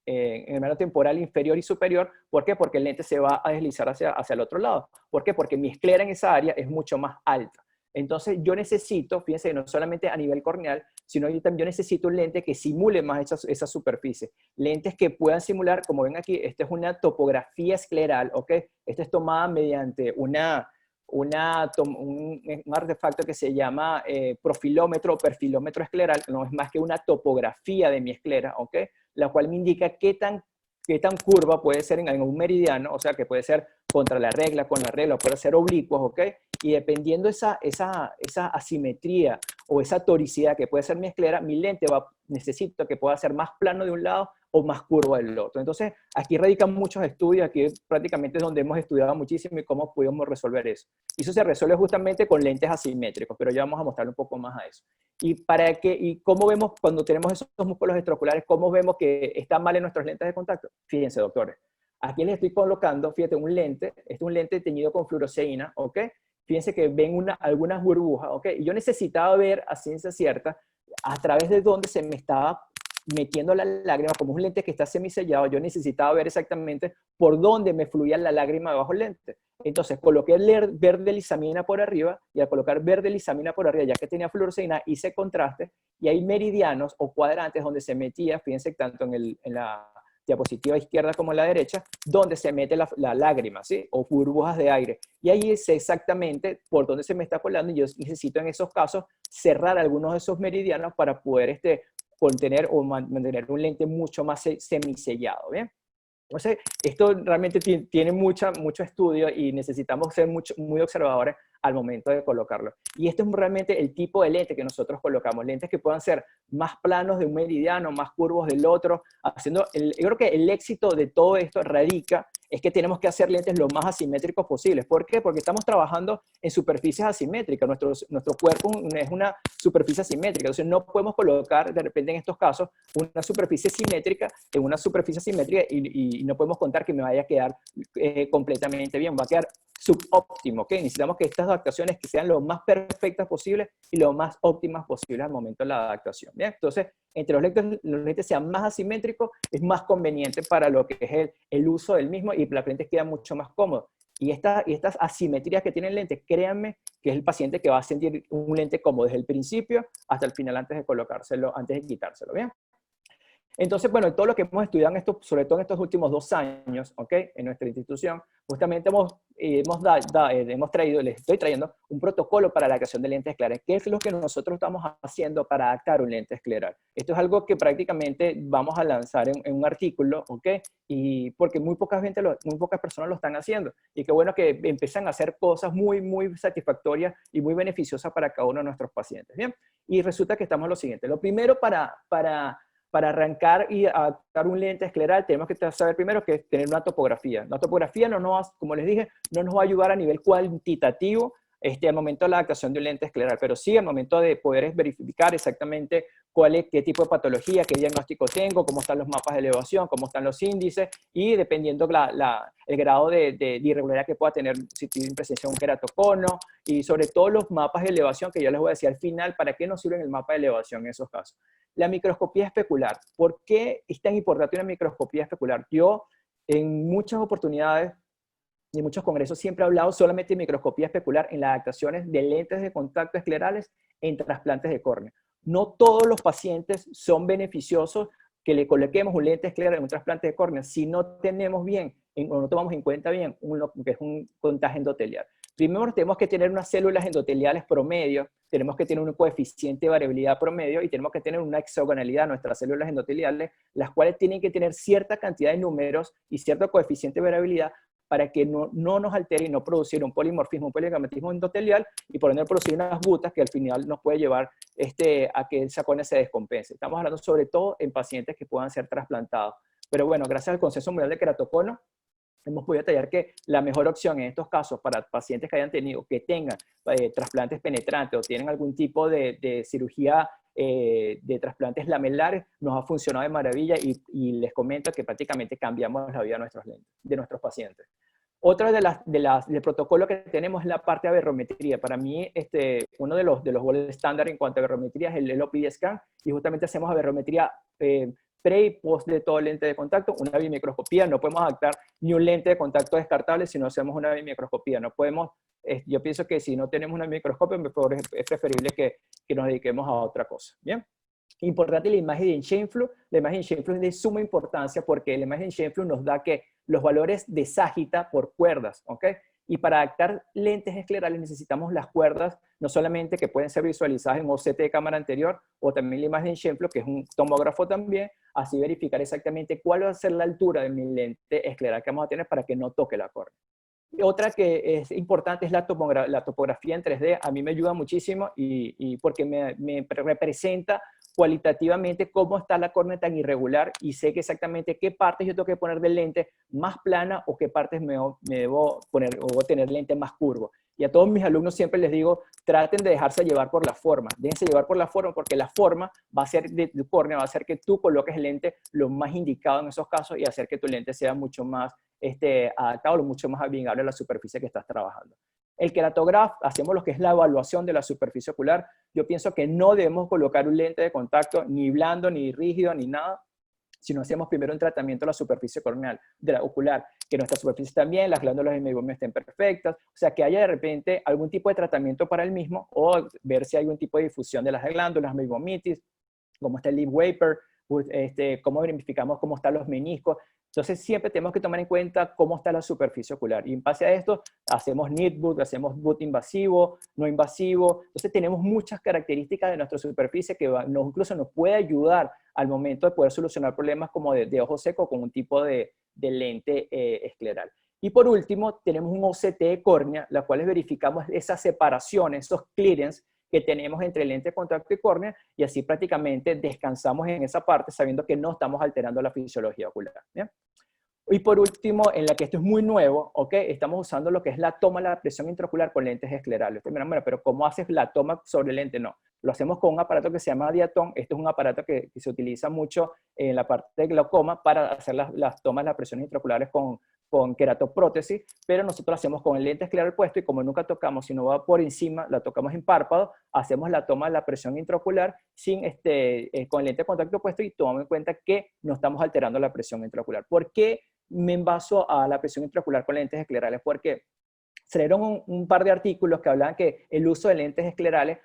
el meridiano temporal inferior y superior. ¿Por qué? Porque el lente se va a deslizar hacia el otro lado. ¿Por qué? Porque mi esclera en esa área es mucho más alta. Entonces yo necesito, fíjense, no solamente a nivel corneal, sino yo necesito un lente que simule más esa superficie. Lentes que puedan simular, como ven aquí, esta es una topografía escleral, ¿ok? Esta es tomada mediante un artefacto que se llama profilómetro o perfilómetro escleral, no es más que una topografía de mi esclera, ¿ok? La cual me indica qué tan curva puede ser en un meridiano, o sea, que puede ser contra la regla, con la regla, puede ser oblicuos, ¿ok? Y dependiendo esa asimetría o esa toricidad que puede ser mi esclera, mi lente necesito que pueda ser más plano de un lado o más curvo del otro. Entonces, aquí radican muchos estudios, aquí prácticamente es donde hemos estudiado muchísimo y cómo pudimos resolver eso. Y eso se resuelve justamente con lentes asimétricos, pero ya vamos a mostrarle un poco más a eso. ¿Y cómo vemos cuando tenemos esos músculos extraoculares, cómo vemos que está mal en nuestros lentes de contacto? Fíjense, doctores. Aquí les estoy colocando, fíjate, un lente. Este es un lente teñido con fluoresceína, ¿ok? Fíjense que ven algunas burbujas, ¿ok? Y yo necesitaba ver a ciencia cierta a través de dónde se me estaba metiendo la lágrima, como es un lente que está semisellado, yo necesitaba ver exactamente por dónde me fluía la lágrima debajo del lente. Entonces coloqué verde lisamina por arriba, y al colocar verde lisamina por arriba, ya que tenía fluoresceína, hice contraste, y hay meridianos o cuadrantes donde se metía, fíjense, tanto en diapositiva izquierda como en la derecha, donde se mete la lágrima, ¿sí? O burbujas de aire. Y ahí sé exactamente por dónde se me está colando y yo necesito en esos casos cerrar algunos de esos meridianos para poder contener o mantener un lente mucho más semisellado, ¿bien? Entonces, esto realmente tiene mucho estudio y necesitamos ser muy observadores al momento de colocarlo. Y esto es realmente el tipo de lente que nosotros colocamos, lentes que puedan ser más planos de un meridiano, más curvos del otro, yo creo que el éxito de todo esto radica es que tenemos que hacer lentes lo más asimétricos posibles. ¿Por qué? Porque estamos trabajando en superficies asimétricas. Nuestro cuerpo es una superficie asimétrica, entonces no podemos colocar de repente en estos casos una superficie simétrica en una superficie asimétrica y no podemos contar que me vaya a quedar completamente bien, va a quedar subóptimo, ¿ok? Necesitamos que estas adaptaciones que sean lo más perfectas posibles y lo más óptimas posibles al momento de la adaptación, ¿bien? Entonces, entre los lentes sean más asimétricos, es más conveniente para lo que es el uso del mismo y la lente queda mucho más cómodo. Y estas asimetrías que tiene el lente, créanme que es el paciente que va a sentir un lente cómodo desde el principio hasta el final antes de colocárselo, antes de quitárselo, ¿bien? Entonces, bueno, todo lo que hemos estudiado, sobre todo en estos últimos 2 años, ¿ok? En nuestra institución, justamente hemos traído, les estoy trayendo un protocolo para la creación de lentes escleral. ¿Qué es lo que nosotros estamos haciendo para adaptar un lente escleral? Esto es algo que prácticamente vamos a lanzar en un artículo, ¿ok? Y porque muy pocas personas lo están haciendo. Y qué bueno que empiezan a hacer cosas muy, muy satisfactorias y muy beneficiosas para cada uno de nuestros pacientes, ¿bien? Y resulta que estamos en lo siguiente. Lo primero para arrancar y adaptar un lente escleral, tenemos que saber primero que tener una topografía. La topografía, como les dije, no nos va a ayudar a nivel cuantitativo al momento de la adaptación de un lente escleral, pero sí al momento de poder verificar exactamente qué tipo de patología, qué diagnóstico tengo, cómo están los mapas de elevación, cómo están los índices, y dependiendo el grado de irregularidad que pueda tener, si tiene presencia de un queratocono, y sobre todo los mapas de elevación, que yo les voy a decir al final, para qué nos sirve el mapa de elevación en esos casos. La microscopía especular. ¿Por qué es tan importante una microscopía especular? Yo, en muchas oportunidades y en muchos congresos, siempre he hablado solamente de microscopía especular en las adaptaciones de lentes de contacto esclerales en trasplantes de córnea. No todos los pacientes son beneficiosos que le coloquemos un lente escleral en un trasplante de córnea si no tenemos bien o no tomamos en cuenta bien lo que es un contagio endotelial. Primero tenemos que tener unas células endoteliales promedio, tenemos que tener un coeficiente de variabilidad promedio y tenemos que tener una hexagonalidad, nuestras células endoteliales, las cuales tienen que tener cierta cantidad de números y cierto coeficiente de variabilidad para que no nos altere y no producir un polimorfismo, un poligametismo endotelial y por ende producir unas gutas que al final nos puede llevar a que el sacone se descompense. Estamos hablando sobre todo en pacientes que puedan ser trasplantados. Pero bueno, gracias al Consenso Mundial de Queratocono, hemos podido detallar que la mejor opción en estos casos para pacientes que tengan trasplantes penetrantes o tienen algún tipo de cirugía de trasplantes lamelares, nos ha funcionado de maravilla y les comento que prácticamente cambiamos la vida de nuestros pacientes. Otra del protocolo que tenemos es la parte de aberrometría. Para mí, uno de los gold estándar en cuanto a aberrometría es el OPD scan, y justamente hacemos aberrometría pre y post de todo lente de contacto, una bimicroscopía. No podemos adaptar ni un lente de contacto descartable si no hacemos una bimicroscopía. No podemos, yo pienso que si no tenemos una microscopia, es preferible que nos dediquemos a otra cosa. Bien. Importante la imagen en Scheimpflug. La imagen en Scheimpflug es de suma importancia porque la imagen en Scheimpflug nos da que los valores de Sagitta por cuerdas, ¿ok? Y para adaptar lentes esclerales necesitamos las cuerdas, no solamente que pueden ser visualizadas en OCT de cámara anterior, o también la imagen en Scheimpflug, que es un tomógrafo también, así verificar exactamente cuál va a ser la altura de mi lente escleral que vamos a tener para que no toque la córnea. Otra que es importante es la topografía en 3D. A mí me ayuda muchísimo y porque me representa cualitativamente cómo está la córnea tan irregular y sé que exactamente qué partes yo tengo que poner de lente más plana o qué partes me debo poner o tener lente más curvo. Y a todos mis alumnos siempre les digo, traten de dejarse llevar por la forma. Déjense llevar por la forma porque la forma va a ser de tu córnea, va a hacer que tú coloques el lente lo más indicado en esos casos y hacer que tu lente sea mucho más adaptado, mucho más amigable a la superficie que estás trabajando. El queratograph, hacemos lo que es la evaluación de la superficie ocular. Yo pienso que no debemos colocar un lente de contacto ni blando, ni rígido, ni nada, sino hacemos primero un tratamiento de la superficie corneal, de la ocular, que nuestra superficie estén bien, las glándulas de meibomium estén perfectas, o sea, que haya de repente algún tipo de tratamiento para el mismo, o ver si hay algún tipo de difusión de las glándulas, meibomitis, como está el lip vapor, cómo verificamos cómo están los meniscos. Entonces siempre tenemos que tomar en cuenta cómo está la superficie ocular. Y en base a esto hacemos knit boot, hacemos boot invasivo, no invasivo. Entonces tenemos muchas características de nuestra superficie que incluso nos puede ayudar al momento de poder solucionar problemas como de ojo seco con un tipo de lente escleral. Y por último, tenemos un OCT de córnea, la cual verificamos esas separaciones, esos clearance que tenemos entre lente de contacto y córnea, y así prácticamente descansamos en esa parte sabiendo que no estamos alterando la fisiología ocular. ¿Bien? Y por último, en la que esto es muy nuevo, ¿ok? Estamos usando lo que es la toma de la presión intraocular con lentes esclerales. Ustedes miran, bueno, pero ¿cómo haces la toma sobre lente? No, lo hacemos con un aparato que se llama diatón. Este es un aparato que se utiliza mucho en la parte de glaucoma para hacer las tomas de las presiones intraoculares con queratoprótesis, pero nosotros lo hacemos con el lente escleral puesto y como nunca tocamos, sino va por encima, la tocamos en párpado, hacemos la toma de la presión intraocular con el lente de contacto puesto y tomamos en cuenta que no estamos alterando la presión intraocular. ¿Por qué me envaso a la presión intraocular con lentes esclerales? Porque salieron un par de artículos que hablaban que el uso de lentes esclerales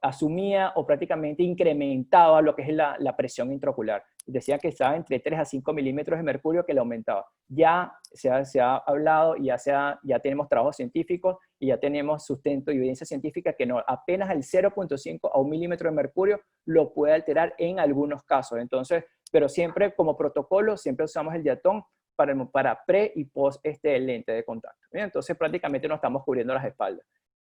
asumía o prácticamente incrementaba lo que es la presión intraocular. Decía que estaba entre 3 a 5 milímetros de mercurio que le aumentaba. Ya se ha hablado y ya tenemos trabajos científicos y ya tenemos sustento y evidencia científica que no, apenas el 0.5 a 1 milímetro de mercurio lo puede alterar en algunos casos. Entonces, pero siempre como protocolo, siempre usamos el diatón para pre y post lente de contacto. ¿Bien? Entonces prácticamente nos estamos cubriendo las espaldas.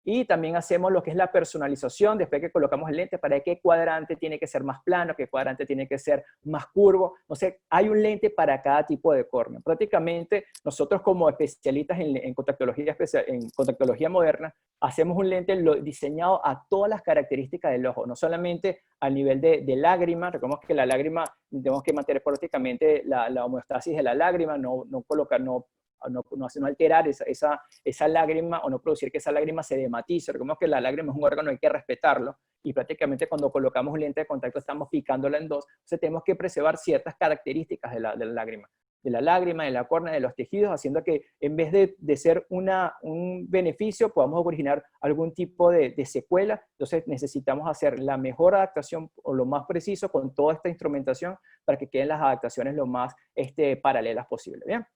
Y también hacemos lo que es la personalización, después que colocamos el lente, para qué cuadrante tiene que ser más plano, qué cuadrante tiene que ser más curvo. O sea, hay un lente para cada tipo de córnea. Prácticamente nosotros como especialistas en contactología moderna, hacemos un lente diseñado a todas las características del ojo, no solamente al nivel de lágrima. Recordemos que la lágrima, tenemos que mantener prácticamente la homeostasis de la lágrima, no alterar esa lágrima o no producir que esa lágrima se dematice. Recordemos que la lágrima es un órgano, hay que respetarlo y prácticamente cuando colocamos un lente de contacto estamos picándola en dos. Entonces tenemos que preservar ciertas características de la lágrima, de la córnea, de los tejidos, haciendo que en vez de ser un beneficio podamos originar algún tipo de secuela. Entonces necesitamos hacer la mejor adaptación o lo más preciso con toda esta instrumentación para que queden las adaptaciones lo más paralelas posible. ¿Bien?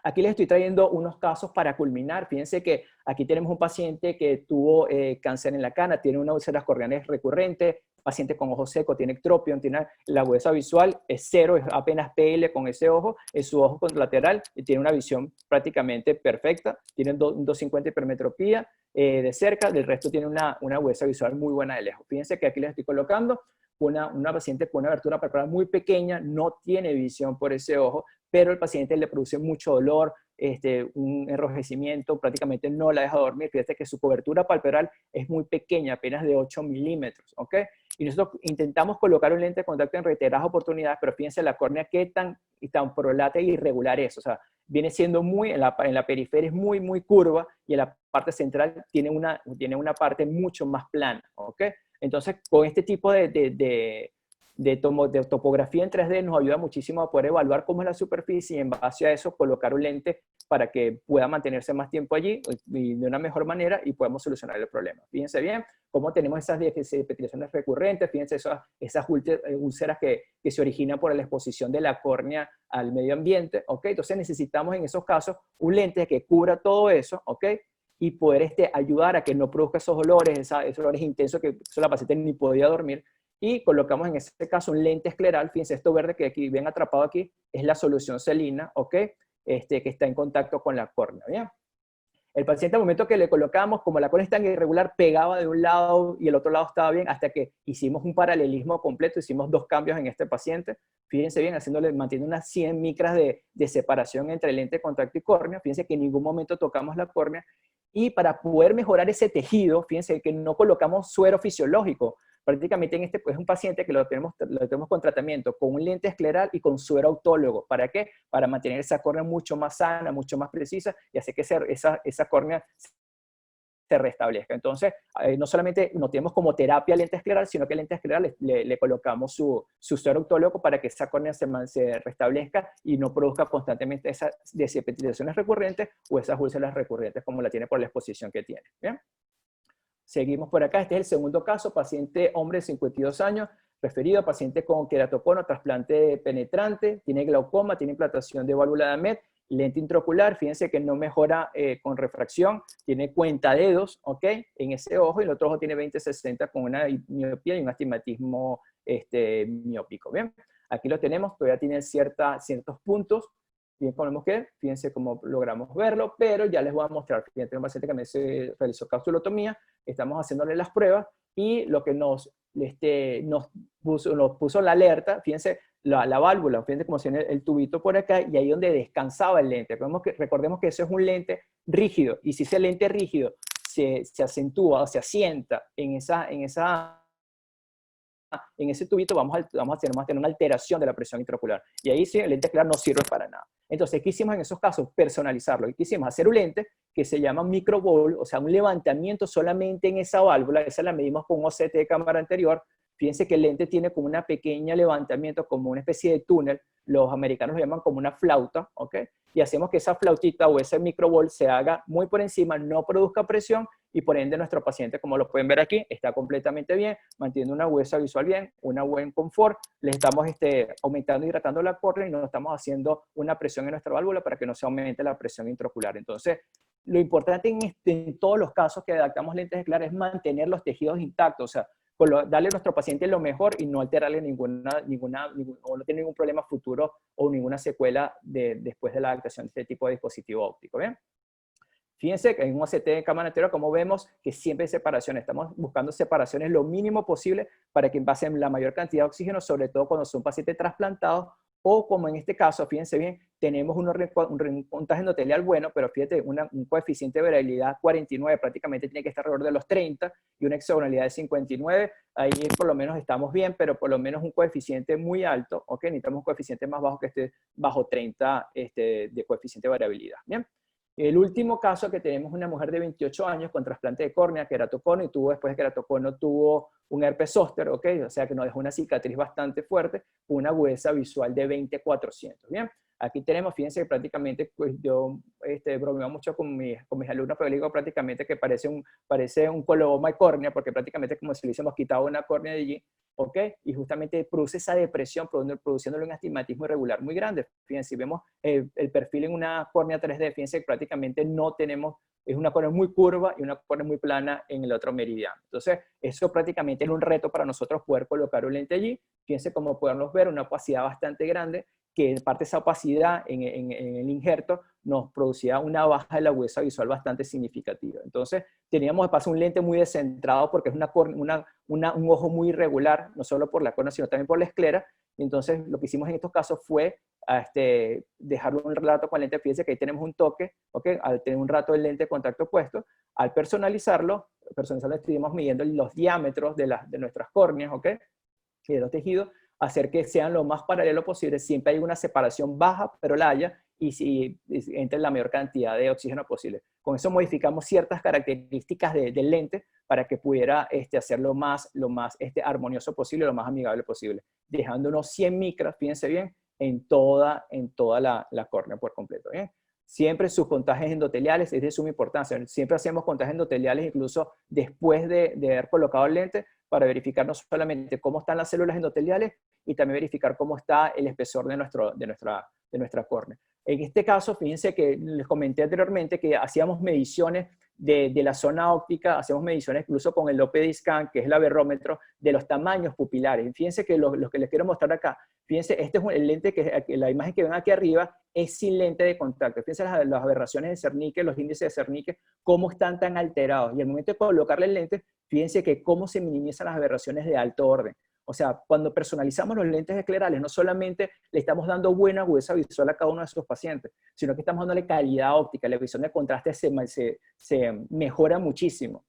Aquí les estoy trayendo unos casos para culminar. Fíjense que aquí tenemos un paciente que tuvo cáncer en la cana, tiene una úlceras corneales recurrente, paciente con ojo seco, tiene ectropion, tiene la agudeza visual, es cero, es apenas PL con ese ojo, es su ojo contralateral y tiene una visión prácticamente perfecta, tiene 250 hipermetropía de cerca, del resto tiene una agudeza visual muy buena de lejos. Fíjense que aquí les estoy colocando una paciente con una abertura palpebral muy pequeña, no tiene visión por ese ojo, pero el paciente le produce mucho dolor, un enrojecimiento, prácticamente no la deja dormir. Fíjate que su cobertura palpebral es muy pequeña, apenas de 8 milímetros, ¿ok? Y nosotros intentamos colocar un lente de contacto en reiteradas oportunidades, pero fíjense la córnea qué tan prolata e irregular es. O sea, viene siendo en la periferia es muy, muy curva y en la parte central tiene una parte mucho más plana, ¿ok? Entonces, con este tipo de topografía en 3D nos ayuda muchísimo a poder evaluar cómo es la superficie y en base a eso colocar un lente para que pueda mantenerse más tiempo allí y de una mejor manera y podamos solucionar el problema. Fíjense bien cómo tenemos esas depetriaciones recurrentes, fíjense esas úlceras que se originan por la exposición de la córnea al medio ambiente, ¿ok? Entonces necesitamos en esos casos un lente que cubra todo eso, ¿ok? Y poder ayudar a que no produzca esos olores, esos olores intensos que la paciente ni podía dormir. Y colocamos en este caso un lente escleral. Fíjense, esto verde que aquí ven atrapado aquí es la solución celina, ¿ok? Que está en contacto con la córnea, ¿bien? El paciente al momento que le colocamos, como la córnea es tan irregular, pegaba de un lado y el otro lado estaba bien, hasta que hicimos un paralelismo completo, hicimos 2 cambios en este paciente. Fíjense bien, manteniendo unas 100 micras de separación entre el lente de contacto y córnea. Fíjense que en ningún momento tocamos la córnea. Y para poder mejorar ese tejido, fíjense que no colocamos suero fisiológico. Prácticamente es un paciente que lo tenemos con tratamiento, con un lente escleral y con suero autólogo. ¿Para qué? Para mantener esa córnea mucho más sana, mucho más precisa y hacer que esa córnea se restablezca. Entonces, no solamente no tenemos como terapia lente escleral, sino que el lente escleral le colocamos su suero autólogo para que esa córnea se restablezca y no produzca constantemente esas desepetrizaciones recurrentes o esas úlceras recurrentes como la tiene por la exposición que tiene. ¿Bien? Seguimos por acá. Este es el segundo caso, paciente hombre de 52 años, Referido a paciente con queratocono, trasplante penetrante, tiene glaucoma, tiene implantación de válvula de Ahmed, lente intraocular, fíjense que no mejora con refracción, tiene cuentadedos, ¿ok? En ese ojo, y el otro ojo tiene 20/60 con una miopía y un astigmatismo miópico, ¿bien? Aquí lo tenemos, todavía tiene ciertos puntos, bien, podemos que, fíjense cómo logramos verlo, pero ya les voy a mostrar, fíjense, un paciente que me realizó capsulotomía, estamos haciéndole las pruebas, y lo que nos puso la alerta, fíjense, la válvula, fíjense cómo tiene el tubito por acá, y ahí donde descansaba el lente. Recordemos que eso es un lente rígido, y si ese lente rígido se acentúa o se asienta en ese tubito, vamos a tener una alteración de la presión intraocular. Y ahí sí, el lente escleral no sirve para nada. Entonces, ¿qué hicimos en esos casos? Personalizarlo. ¿Y qué hicimos? Hacer un lente que se llama microball, o sea, un levantamiento solamente en esa válvula. Esa la medimos con un OCT de cámara anterior. Fíjense que el lente tiene como una pequeña levantamiento, como una especie de túnel. Los americanos lo llaman como una flauta, ¿ok? Y hacemos que esa flautita o ese microball se haga muy por encima, no produzca presión, y por ende nuestro paciente, como lo pueden ver aquí, está completamente bien, mantiene una agudeza visual bien, un buen confort, le estamos aumentando y hidratando la córnea y no estamos haciendo una presión en nuestra válvula para que no se aumente la presión intraocular. Entonces, lo importante en todos los casos que adaptamos lentes escleras es mantener los tejidos intactos, o sea, darle a nuestro paciente lo mejor y no alterarle o no tener ningún problema futuro o ninguna secuela después de la adaptación de este tipo de dispositivo óptico, ¿bien? Fíjense que en un OCT de cámara anterior, como vemos, que siempre hay separaciones. Estamos buscando separaciones lo mínimo posible para que pasen la mayor cantidad de oxígeno, sobre todo cuando son pacientes trasplantados, o como en este caso, fíjense bien, tenemos un puntaje endotelial bueno, pero fíjate, un coeficiente de variabilidad 49, prácticamente tiene que estar alrededor de los 30, y una hexagonalidad de 59, ahí por lo menos estamos bien, pero por lo menos un coeficiente muy alto, ¿ok? Necesitamos un coeficiente más bajo que esté bajo 30 de coeficiente de variabilidad, ¿bien? El último caso que tenemos una mujer de 28 años con trasplante de córnea, queratocono, y después de queratocono tuvo un herpes zóster, ¿ok? O sea que nos dejó una cicatriz bastante fuerte, una agudeza visual de 20/400, ¿bien? Aquí tenemos, fíjense que prácticamente, pues yo bromeo mucho con mis alumnos, pero digo prácticamente que parece un coloboma de córnea, porque prácticamente es como si le hubiésemos quitado una córnea de allí, ¿ok? Y justamente produce esa depresión, produciéndole un astigmatismo irregular muy grande. Fíjense, si vemos el perfil en una córnea 3D, fíjense que prácticamente no tenemos, es una córnea muy curva y una córnea muy plana en el otro meridiano. Entonces, eso prácticamente es un reto para nosotros poder colocar un lente allí. Fíjense cómo podemos ver una opacidad bastante grande, que en parte esa opacidad en el injerto nos producía una baja de la agudeza visual bastante significativa. Entonces, teníamos de paso un lente muy descentrado porque es un ojo muy irregular, no solo por la córnea, sino también por la esclera. Entonces, lo que hicimos en estos casos fue dejarlo un rato con el lente. Fíjense que ahí tenemos un toque, ¿ok? Al tener un rato el lente de contacto puesto, al personalizarlo estuvimos midiendo los diámetros de nuestras córneas, ¿ok? Y de los tejidos, hacer que sean lo más paralelo posible. Siempre hay una separación baja, pero la haya, y si entre la mayor cantidad de oxígeno posible. Con eso modificamos ciertas características del lente para que pudiera hacer lo más armonioso posible, lo más amigable posible, dejando unos 100 micras, fíjense bien, en toda la córnea por completo, ¿bien? Siempre sus contagios endoteliales es de suma importancia. Siempre hacemos contagios endoteliales incluso después de haber colocado el lente, para verificar no solamente cómo están las células endoteliales, y también verificar cómo está el espesor de nuestra córnea. En este caso, fíjense que les comenté anteriormente que hacíamos mediciones de la zona óptica, hacemos mediciones incluso con el OPD scan, que es el aberrómetro, de los tamaños pupilares. Y fíjense que lo que les quiero mostrar acá, fíjense, este es el lente, la imagen que ven aquí arriba es sin lente de contacto. Fíjense las aberraciones de Zernike, los índices de Zernike, cómo están tan alterados. Y al momento de colocarle el lente, fíjense que cómo se minimizan las aberraciones de alto orden. O sea, cuando personalizamos los lentes esclerales, no solamente le estamos dando buena agudeza visual a cada uno de esos pacientes, sino que estamos dándole calidad óptica. La visión de contraste se mejora muchísimo.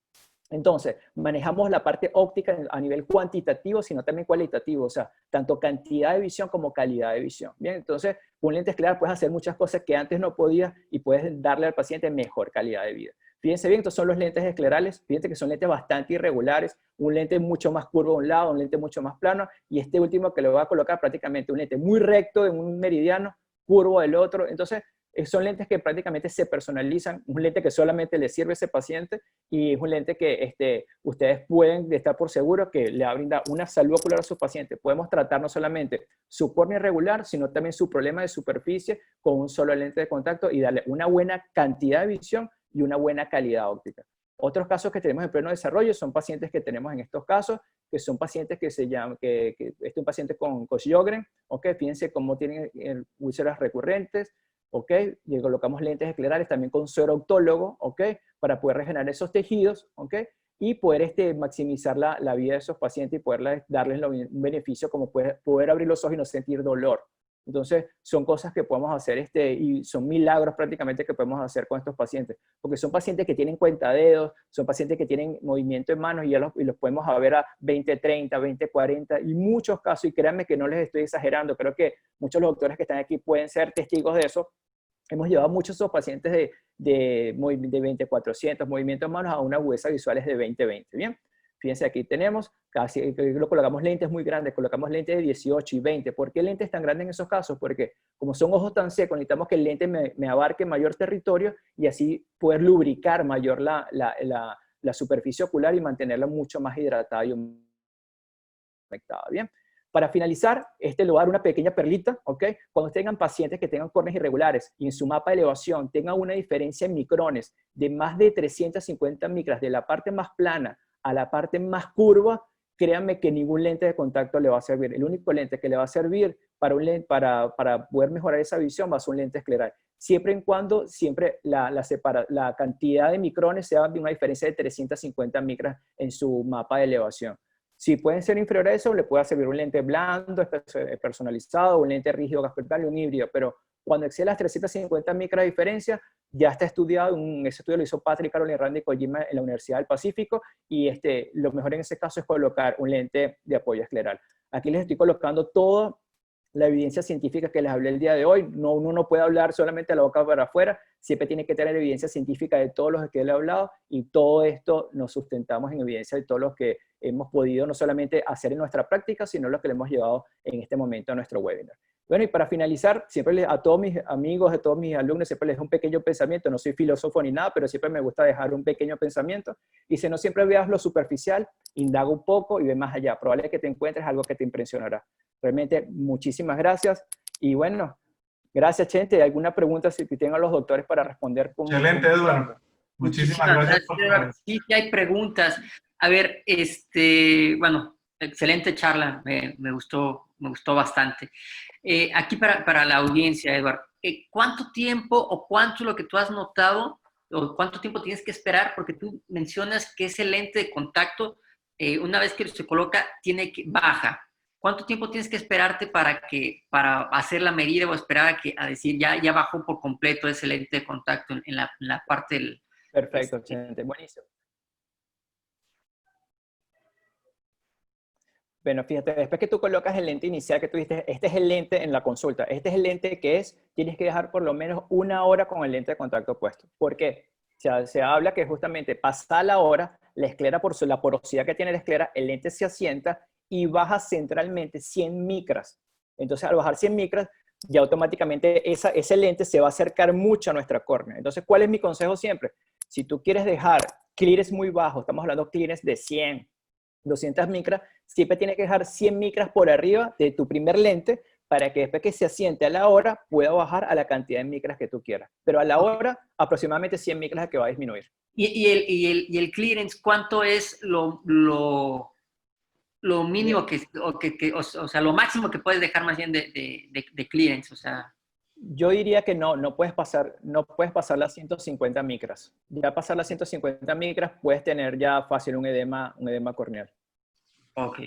Entonces, manejamos la parte óptica a nivel cuantitativo, sino también cualitativo, o sea, tanto cantidad de visión como calidad de visión. Bien, entonces, con un lente escleral puedes hacer muchas cosas que antes no podías, y puedes darle al paciente mejor calidad de vida. Fíjense bien, estos son los lentes esclerales. Fíjense que son lentes bastante irregulares, un lente mucho más curvo de un lado, un lente mucho más plano, y este último que le voy a colocar prácticamente un lente muy recto en un meridiano, curvo del otro. Entonces, son lentes que prácticamente se personalizan, un lente que solamente le sirve a ese paciente y es un lente que ustedes pueden estar por seguro que le va a brindar una salud ocular a sus pacientes. Podemos tratar no solamente su córnea irregular, sino también su problema de superficie con un solo lente de contacto y darle una buena cantidad de visión y una buena calidad óptica. Otros casos que tenemos en pleno desarrollo son pacientes que tenemos en estos casos, que son pacientes que se llaman, este es un paciente con Sjögren, ¿ok? Fíjense cómo tienen úlceras recurrentes, ¿ok? Y colocamos lentes esclerales también con suero autólogo, ¿ok? Para poder regenerar esos tejidos, ¿ok? Y poder maximizar la vida de esos pacientes y poder darles un beneficio como poder abrir los ojos y no sentir dolor. Entonces, son cosas que podemos hacer y son milagros prácticamente que podemos hacer con estos pacientes, porque son pacientes que tienen cuentadedos, son pacientes que tienen movimiento en manos y los podemos ver a 20-30, 20-40 y muchos casos, y créanme que no les estoy exagerando, creo que muchos de los doctores que están aquí pueden ser testigos de eso. Hemos llevado muchos de esos pacientes de 20-400 movimientos en manos a unas agudezas visuales de 20-20, ¿bien? Fíjense, aquí tenemos, colocamos lentes muy grandes, colocamos lentes de 18 y 20. ¿Por qué lentes tan grandes en esos casos? Porque como son ojos tan secos, necesitamos que el lente me abarque mayor territorio y así poder lubricar mayor la superficie ocular y mantenerla mucho más hidratada y humectada, ¿bien? Para finalizar, le voy a dar una pequeña perlita, ¿ok? Cuando tengan pacientes que tengan córneas irregulares y en su mapa de elevación tengan una diferencia en micrones de más de 350 micras de la parte más plana a la parte más curva, créanme que ningún lente de contacto le va a servir. El único lente que le va a servir para poder mejorar esa visión va a ser un lente escleral. Siempre y cuando la cantidad de micrones sea de una diferencia de 350 micras en su mapa de elevación. Si pueden ser inferiores a eso, le puede servir un lente blando, personalizado, un lente rígido gaspercal y un híbrido, pero cuando excede las 350 micras de diferencia, ya está estudiado, ese estudio lo hizo Patrick, Carolyn, Randy Kojima en la Universidad del Pacífico, y lo mejor en ese caso es colocar un lente de apoyo escleral. Aquí les estoy colocando toda la evidencia científica que les hablé el día de hoy. Uno no puede hablar solamente de la boca para afuera, siempre tiene que tener evidencia científica de todos los que les he hablado, y todo esto nos sustentamos en evidencia de todos los que hemos podido no solamente hacer en nuestra práctica, sino los que le hemos llevado en este momento a nuestro webinar. Bueno, y para finalizar, siempre a todos mis amigos, a todos mis alumnos, siempre les dejo un pequeño pensamiento. No soy filósofo ni nada, pero siempre me gusta dejar un pequeño pensamiento. Y si no siempre veas lo superficial, indaga un poco y ve más allá. Probable que te encuentres algo que te impresionará. Realmente, muchísimas gracias. Y bueno, gracias, Chente. ¿Alguna pregunta si tengan los doctores para responder? Excelente, Eduardo. Muchísimas gracias. Eduardo. Sí, hay preguntas. A ver, bueno, excelente charla. Me gustó bastante. Aquí para la audiencia, Eduardo, ¿cuánto tiempo o cuánto lo que tú has notado o cuánto tiempo tienes que esperar? Porque tú mencionas que ese lente de contacto, una vez que se coloca, baja. ¿Cuánto tiempo tienes que esperarte para hacer la medida o esperar a decir ya bajó por completo ese lente de contacto en la parte del... Perfecto, excelente, buenísimo. Bueno, fíjate, después que tú colocas el lente inicial que tú dijiste, este es el lente en la consulta, este es el lente tienes que dejar por lo menos 1 hora con el lente de contacto puesto. ¿Por qué? Se habla que justamente pasada la hora, la esclera, por la porosidad que tiene la esclera, el lente se asienta y baja centralmente 100 micras. Entonces, al bajar 100 micras, ya automáticamente ese lente se va a acercar mucho a nuestra córnea. Entonces, ¿cuál es mi consejo siempre? Si tú quieres dejar clearance muy bajo, estamos hablando de clearance de 100, 200 micras, siempre tienes que dejar 100 micras por arriba de tu primer lente para que después que se asiente a la hora pueda bajar a la cantidad de micras que tú quieras. Pero a la hora, aproximadamente 100 micras es que va a disminuir. ¿Y el clearance cuánto es lo mínimo o sea, lo máximo que puedes dejar más bien de clearance? O sea... Yo diría que no puedes pasar las 150 micras. Ya pasar las 150 micras puedes tener ya fácil un edema corneal. Ok.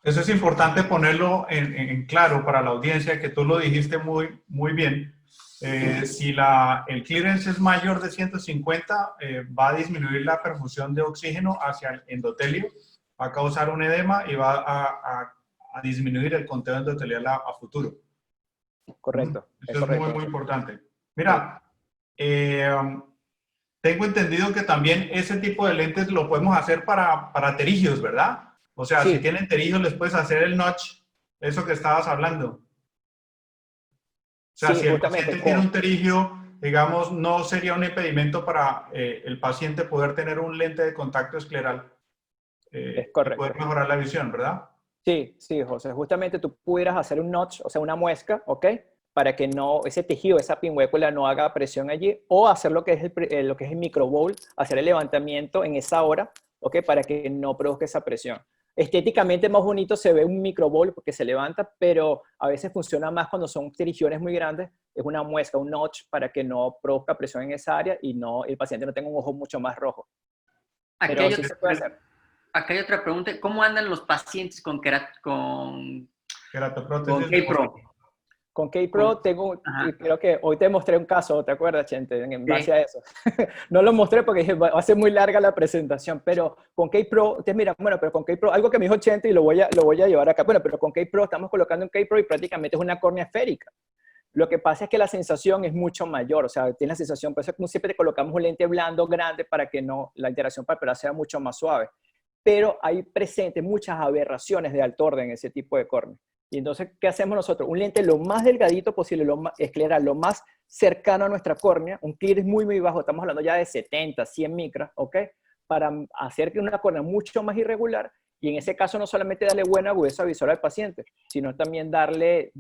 Eso es importante ponerlo en claro para la audiencia, que tú lo dijiste muy bien. Si el clearance es mayor de 150, va a disminuir la perfusión de oxígeno hacia el endotelio, va a causar un edema y va a disminuir el conteo endotelial a futuro. Correcto. Eso es correcto. Muy importante. Mira, tengo entendido que también ese tipo de lentes lo podemos hacer para pterigios, ¿verdad? O sea, sí. Si tienen pterigios les puedes hacer el notch, eso que estabas hablando. O sea, sí, si el paciente tiene un pterigio digamos, no sería un impedimento para el paciente poder tener un lente de contacto escleral Es y correcto. poder mejorar la visión, ¿verdad? Sí, sí, José. Justamente tú pudieras hacer un notch, o sea, una muesca, ¿ok? Para que no, ese tejido, esa pinguécula no haga presión allí, o hacer lo que es lo que es el microbowl, hacer el levantamiento en esa hora, ¿ok? Para que no produzca esa presión. Estéticamente más bonito se ve un microbowl porque se levanta, pero a veces funciona más cuando son regiones muy grandes. Es una muesca, un notch, para que no produzca presión en esa área y no, el paciente no tenga un ojo mucho más rojo. Aquí Pero hay sí se puede hacer. acá hay otra pregunta. ¿Cómo andan los pacientes con Queratoprótesis de K-Pro? Con K-Pro Ajá, creo que hoy te mostré un caso, ¿te acuerdas, Chente? En base sí. a eso. No lo mostré porque dije, va a ser muy larga la presentación, pero con K-Pro, ustedes miran, bueno, pero con K-Pro, algo que me dijo Chente y lo voy a llevar acá. Bueno, pero con K-Pro estamos colocando un K-Pro y prácticamente es una córnea esférica. Lo que pasa es que la sensación es mucho mayor, o sea, tienes la sensación, por eso como siempre te colocamos un lente blando grande para que no, la interacción palpebral sea mucho más suave. Pero hay presentes muchas aberraciones de alto orden en ese tipo de córnea. Y entonces, ¿qué hacemos nosotros? Un lente lo más delgadito posible, lo más escleral, lo más cercano a nuestra córnea, un clearance muy, muy bajo, estamos hablando ya de 70, 100 micras, ¿ok? Para hacer que una córnea mucho más irregular, y en ese caso no solamente darle buena agudeza visual al paciente, sino también darle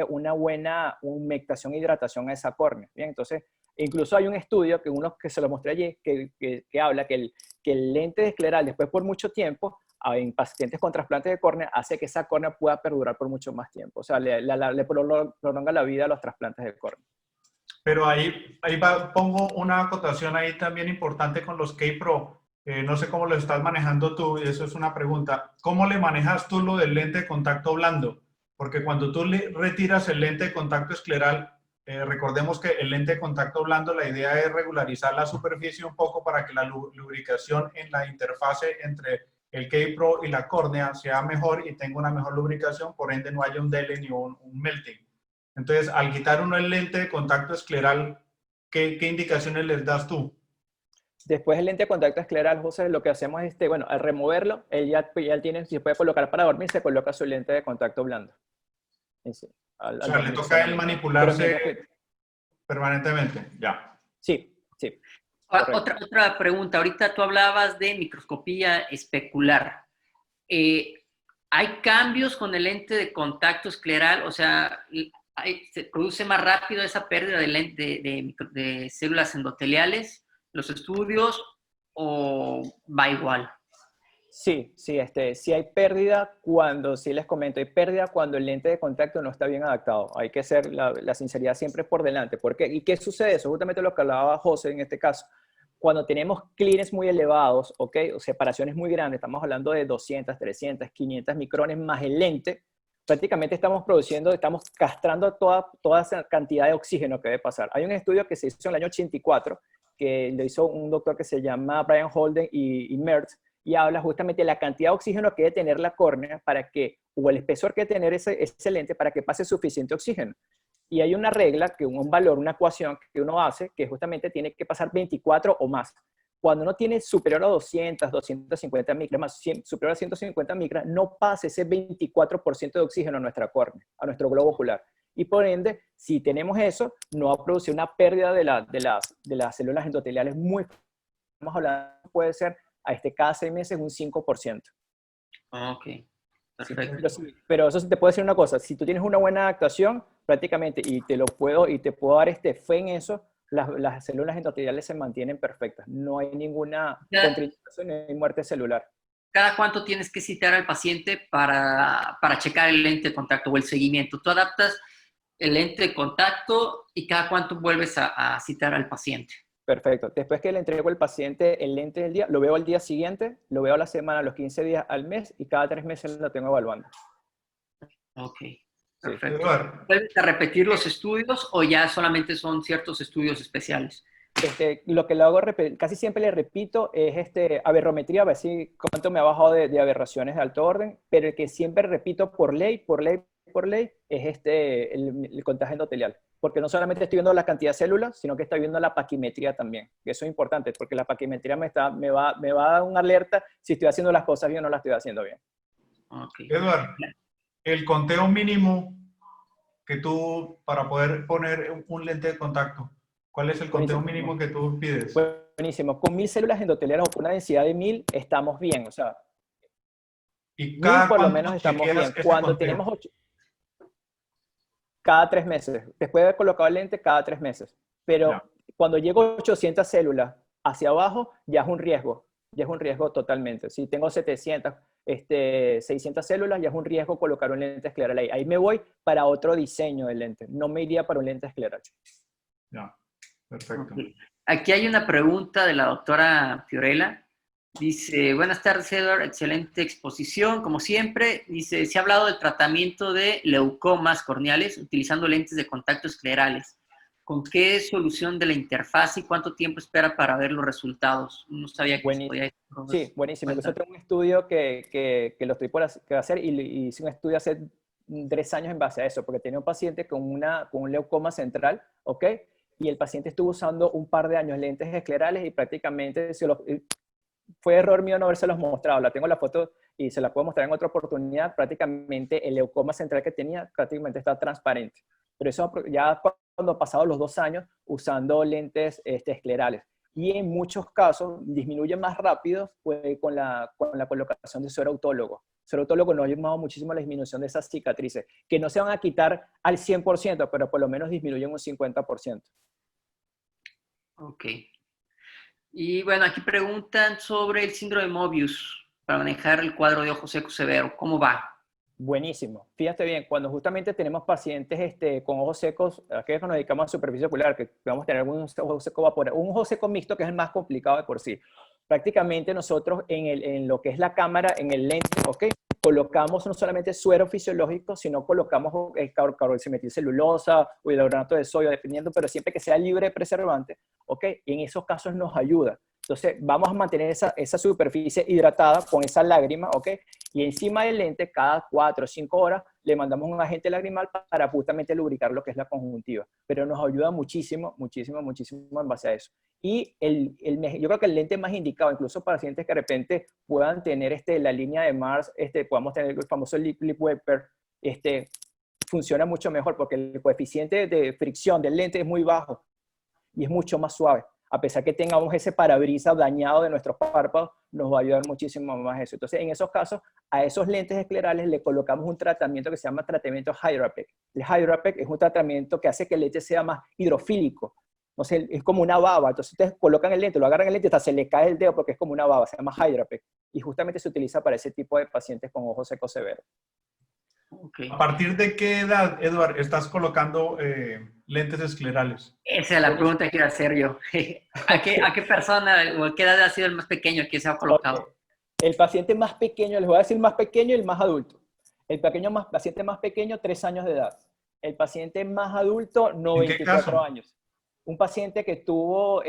una buena humectación e hidratación a esa córnea. Bien, entonces, incluso hay un estudio, que uno que se lo mostré allí, que habla que el lente escleral, después por mucho tiempo, en pacientes con trasplantes de córnea, hace que esa córnea pueda perdurar por mucho más tiempo. O sea, le prolonga la vida a los trasplantes de córnea. Pero pongo una acotación ahí también importante con los K-Pro. No sé cómo lo estás manejando tú, y eso es una pregunta. ¿Cómo le manejas tú lo del lente de contacto blando? Porque cuando tú le retiras el lente de contacto escleral, recordemos que el lente de contacto blando, la idea es regularizar la superficie un poco para que la lubricación en la interfase entre el K-Pro y la córnea sea mejor y tenga una mejor lubricación, por ende no haya un dele ni un melting. Entonces, al quitar uno el lente de contacto escleral, ¿qué indicaciones les das tú? Después el lente de contacto escleral, José, lo que hacemos es, bueno, al removerlo, él ya tiene, si se puede colocar para dormir, se coloca su lente de contacto blando. Sí, O sea, le toca a él manipularse permanentemente, ya. Sí, sí. Otra pregunta. Ahorita tú hablabas de microscopía especular. ¿Hay cambios con el lente de contacto escleral? O sea, ¿se produce más rápido esa pérdida de células endoteliales, los estudios, o va igual? Sí, sí hay pérdida sí les comento, hay pérdida cuando el lente de contacto no está bien adaptado. Hay que ser la sinceridad siempre por delante. ¿Por qué? ¿Y qué sucede? Eso justamente lo que hablaba José en este caso. Cuando tenemos clearance muy elevados, ¿ok? O separaciones muy grandes, estamos hablando de 200, 300, 500 micrones más el lente, prácticamente estamos castrando toda esa cantidad de oxígeno que debe pasar. Hay un estudio que se hizo en el año 84, que lo hizo un doctor que se llama Brian Holden y Mertz, y habla justamente de la cantidad de oxígeno que debe tener la córnea o el espesor que debe tener ese lente para que pase suficiente oxígeno. Y hay una regla, un valor, una ecuación que uno hace, que justamente tiene que pasar 24 o más. Cuando uno tiene superior a 200, 250 micras, más superior a 150 micras, no pasa ese 24% de oxígeno a nuestra córnea, a nuestro globo ocular. Y por ende, si tenemos eso, no va a producir una pérdida de las células endoteliales muy. Estamos hablando, puede ser cada 6 meses un 5%. Ok, perfecto. Pero eso sí te puedo decir una cosa, si tú tienes una buena adaptación, prácticamente, y te puedo dar fe en eso, las células endoteliales se mantienen perfectas. No hay ninguna contraindicación, no hay muerte celular. ¿Cada cuánto tienes que citar al paciente para checar el lente de contacto o el seguimiento? Tú adaptas el lente de contacto y cada cuánto vuelves a citar al paciente. Perfecto. Después que le entrego al paciente el lente del día, lo veo al día siguiente, lo veo a la semana, a los 15 días, al mes, y cada 3 meses lo tengo evaluando. Ok, perfecto. Sí. ¿Puedes repetir los estudios o ya solamente son ciertos estudios especiales? Lo que lo hago, casi siempre le repito, es aberrometría, a ver si cuánto me ha bajado de aberraciones de alto orden, pero el que siempre repito por ley, es el contagio endotelial. Porque no solamente estoy viendo la cantidad de células, sino que estoy viendo la paquimetría también. Eso es importante, porque la paquimetría me va a dar una alerta si estoy haciendo las cosas bien o no las estoy haciendo bien. Okay. Eduardo, el conteo mínimo que tú, para poder poner un lente de contacto, ¿Cuál es el conteo Buenísimo. mínimo que tú pides? Buenísimo. Con 1000 células endoteliales o con una densidad de 1000 estamos bien. O sea, ¿Y 1000 cada por lo menos cuánto estamos chequeas bien. ese Cuando conteo? tenemos 8, cada 3 meses. Después de haber colocado el lente, cada 3 meses. Ya. Pero cuando llego a 800 células hacia abajo, ya es un riesgo. Ya es un riesgo totalmente. Si tengo 700, 600 células, ya es un riesgo colocar un lente escleral ahí. Ahí me voy para otro diseño de lente. No me iría para un lente escleral. Ya, perfecto. Ok. Aquí hay una pregunta de la doctora Fiorella. Dice, buenas tardes, Edward, excelente exposición, como siempre. Dice, se ha hablado del tratamiento de leucomas corneales utilizando lentes de contacto esclerales. ¿Con qué solución de la interfaz y cuánto tiempo espera para ver los resultados? No sabía que se Buenísimo. podía... Sí, buenísimo. Incluso Cuenta. tengo un estudio que lo estoy por hacer y hice un estudio hace 3 años en base a eso, porque tenía un paciente con un leucoma central, ¿ok? Y el paciente estuvo usando un par de años lentes esclerales y prácticamente fue error mío no habérselos mostrado. La tengo la foto y se la puedo mostrar en otra oportunidad. Prácticamente el leucoma central que tenía prácticamente está transparente. Pero eso ya cuando pasados los 2 años usando lentes esclerales. Y en muchos casos disminuye más rápido pues, con la colocación de suero autólogo. Suero autólogo nos ha ayudado muchísimo a la disminución de esas cicatrices, que no se van a quitar al 100%, pero por lo menos disminuyen un 50%. Ok. Y bueno, aquí preguntan sobre el síndrome de Mobius para manejar el cuadro de ojo seco severo. ¿Cómo va? Buenísimo. Fíjate bien, cuando justamente tenemos pacientes con ojos secos, aquellos que nos dedicamos a superficie ocular, que vamos a tener un ojo seco vaporal, un ojo seco mixto que es el más complicado de por sí. Prácticamente nosotros en lo que es la cámara, en el lente, ¿ok? Colocamos no solamente suero fisiológico, sino colocamos carboximetilcelulosa o hidrogenato de sodio, dependiendo, pero siempre que sea libre de preservante, ¿ok? Y en esos casos nos ayuda. Entonces, vamos a mantener esa superficie hidratada con esa lágrima, ¿ok? Y encima del lente, cada 4 o 5 horas, le mandamos un agente lagrimal para justamente lubricar lo que es la conjuntiva. Pero nos ayuda muchísimo, muchísimo, muchísimo en base a eso. Y yo creo que el lente más indicado, incluso para pacientes que de repente puedan tener la línea de Mars, podamos tener el famoso lip Webber, funciona mucho mejor porque el coeficiente de fricción del lente es muy bajo y es mucho más suave. A pesar que tengamos ese parabrisas dañado de nuestros párpados, nos va a ayudar muchísimo más eso. Entonces, en esos casos, a esos lentes esclerales le colocamos un tratamiento que se llama tratamiento Hydrapec. El Hydrapec es un tratamiento que hace que el lente sea más hidrofílico. Entonces, es como una baba. Entonces, ustedes colocan el lente, lo agarran el lente, hasta se le cae el dedo porque es como una baba, se llama Hydrapec. Y justamente se utiliza para ese tipo de pacientes con ojos secos severos. Okay. ¿A partir de qué edad, Edward, estás colocando lentes esclerales? Esa es la pregunta que iba a hacer yo. ¿A qué persona o a qué edad ha sido el más pequeño que se ha colocado? Okay. El paciente más pequeño, les voy a decir más pequeño y el más adulto. Paciente más pequeño, 3 años de edad. El paciente más adulto, ¿En qué 94 caso? años. Un paciente que tuvo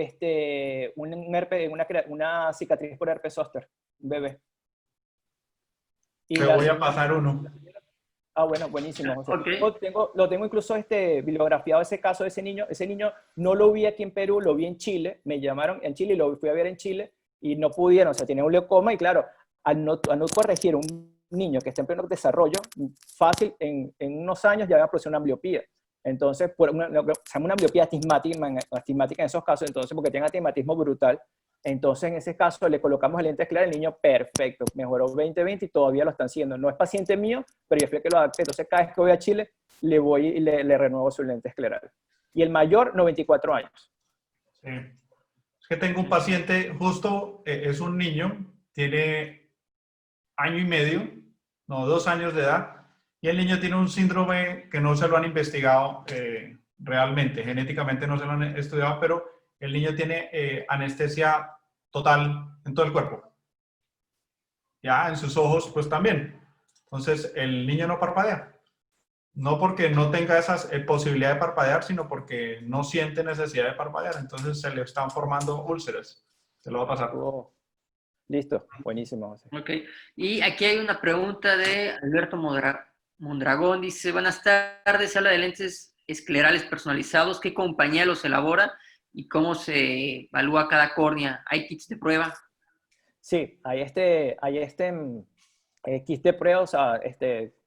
una cicatriz por herpes zóster, un bebé. Y Te voy a pasar uno. Bueno, buenísimo, José. Okay. Lo tengo incluso bibliografiado ese caso de ese niño. Ese niño no lo vi aquí en Perú, lo vi en Chile. Me llamaron en Chile y lo fui a ver en Chile y no pudieron. O sea, tenía un leucoma y claro, al no corregir un niño que está en pleno desarrollo, fácil, en unos años ya va a producir una ambliopía. Entonces, una ambliopía astigmática en esos casos, entonces, porque tiene astigmatismo brutal. Entonces, en ese caso, le colocamos el lente escleral, el niño perfecto, mejoró 20/20 y todavía lo están siguiendo. No es paciente mío, pero yo fui que lo adapté. Entonces, cada vez que voy a Chile, le voy y le renuevo su lente escleral. Y el mayor, 94 años. Sí. Es que tengo un paciente, justo es un niño, tiene 1 año y medio, no, 2 años de edad, y el niño tiene un síndrome que no se lo han investigado realmente, genéticamente no se lo han estudiado, pero el niño tiene anestesia total en todo el cuerpo. Ya, en sus ojos, pues también. Entonces, el niño no parpadea. No porque no tenga esa posibilidad de parpadear, sino porque no siente necesidad de parpadear. Entonces, se le están formando úlceras. Se lo va a pasar. Oh, listo, buenísimo, José. Ok. Y aquí hay una pregunta de Alberto Mondragón. Dice, buenas tardes, se habla de lentes esclerales personalizados. ¿Qué compañía los elabora y cómo se evalúa cada córnea? ¿Hay kits de prueba? Sí, hay kit de pruebas, o sea,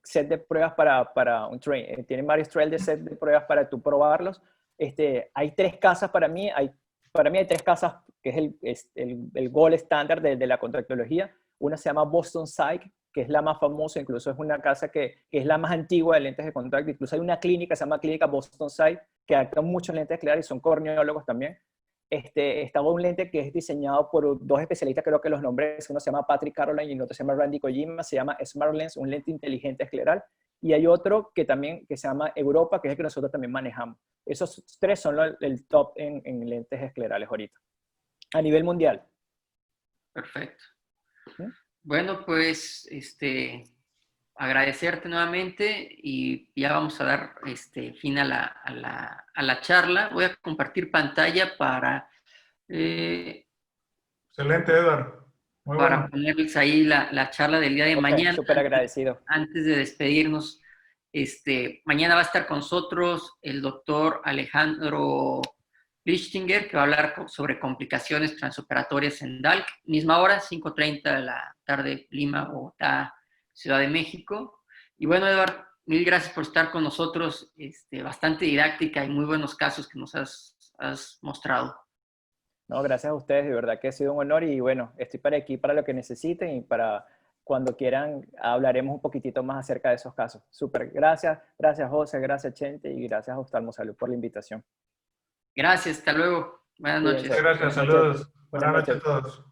set de pruebas para un train. Tienen varios trails de set de pruebas para tú probarlos. Hay tres casas para mí, hay tres casas que es el gold estándar de la contractología. Una se llama Boston Psych, que es la más famosa, incluso es una casa que es la más antigua de lentes de contacto. Incluso hay una clínica, se llama Clínica Boston Psych, que actúa muchos lentes claros y son corneólogos también. Estaba un lente que es diseñado por dos especialistas, creo que los nombres, uno se llama Patrick Caroline y otro se llama Randy Kojima, se llama Smart Lens, un lente inteligente escleral. Y hay otro que se llama Europa, que es el que nosotros también manejamos. Esos tres son el top en lentes esclerales ahorita, a nivel mundial. Perfecto. ¿Sí? Bueno, pues agradecerte nuevamente y ya vamos a dar fin a la charla. Voy a compartir pantalla para... Excelente, Edward. Muy para bueno. ponerles ahí la charla del día de mañana. Súper agradecido. Antes de despedirnos, mañana va a estar con nosotros el doctor Alejandro Lichtinger, que va a hablar sobre complicaciones transoperatorias en DALC. Misma hora, 5:30 de la tarde, Lima, Bogotá, Ciudad de México. Y bueno, Eduardo, mil gracias por estar con nosotros. Bastante didáctica y muy buenos casos que nos has mostrado. No, gracias a ustedes, de verdad que ha sido un honor y bueno, estoy para aquí para lo que necesiten y para cuando quieran hablaremos un poquitito más acerca de esos casos. Súper, gracias José, gracias Chente y gracias a Oftalmosalud por la invitación. Gracias, hasta luego. Buenas noches. Muchas gracias, saludos. Buenas noches a todos.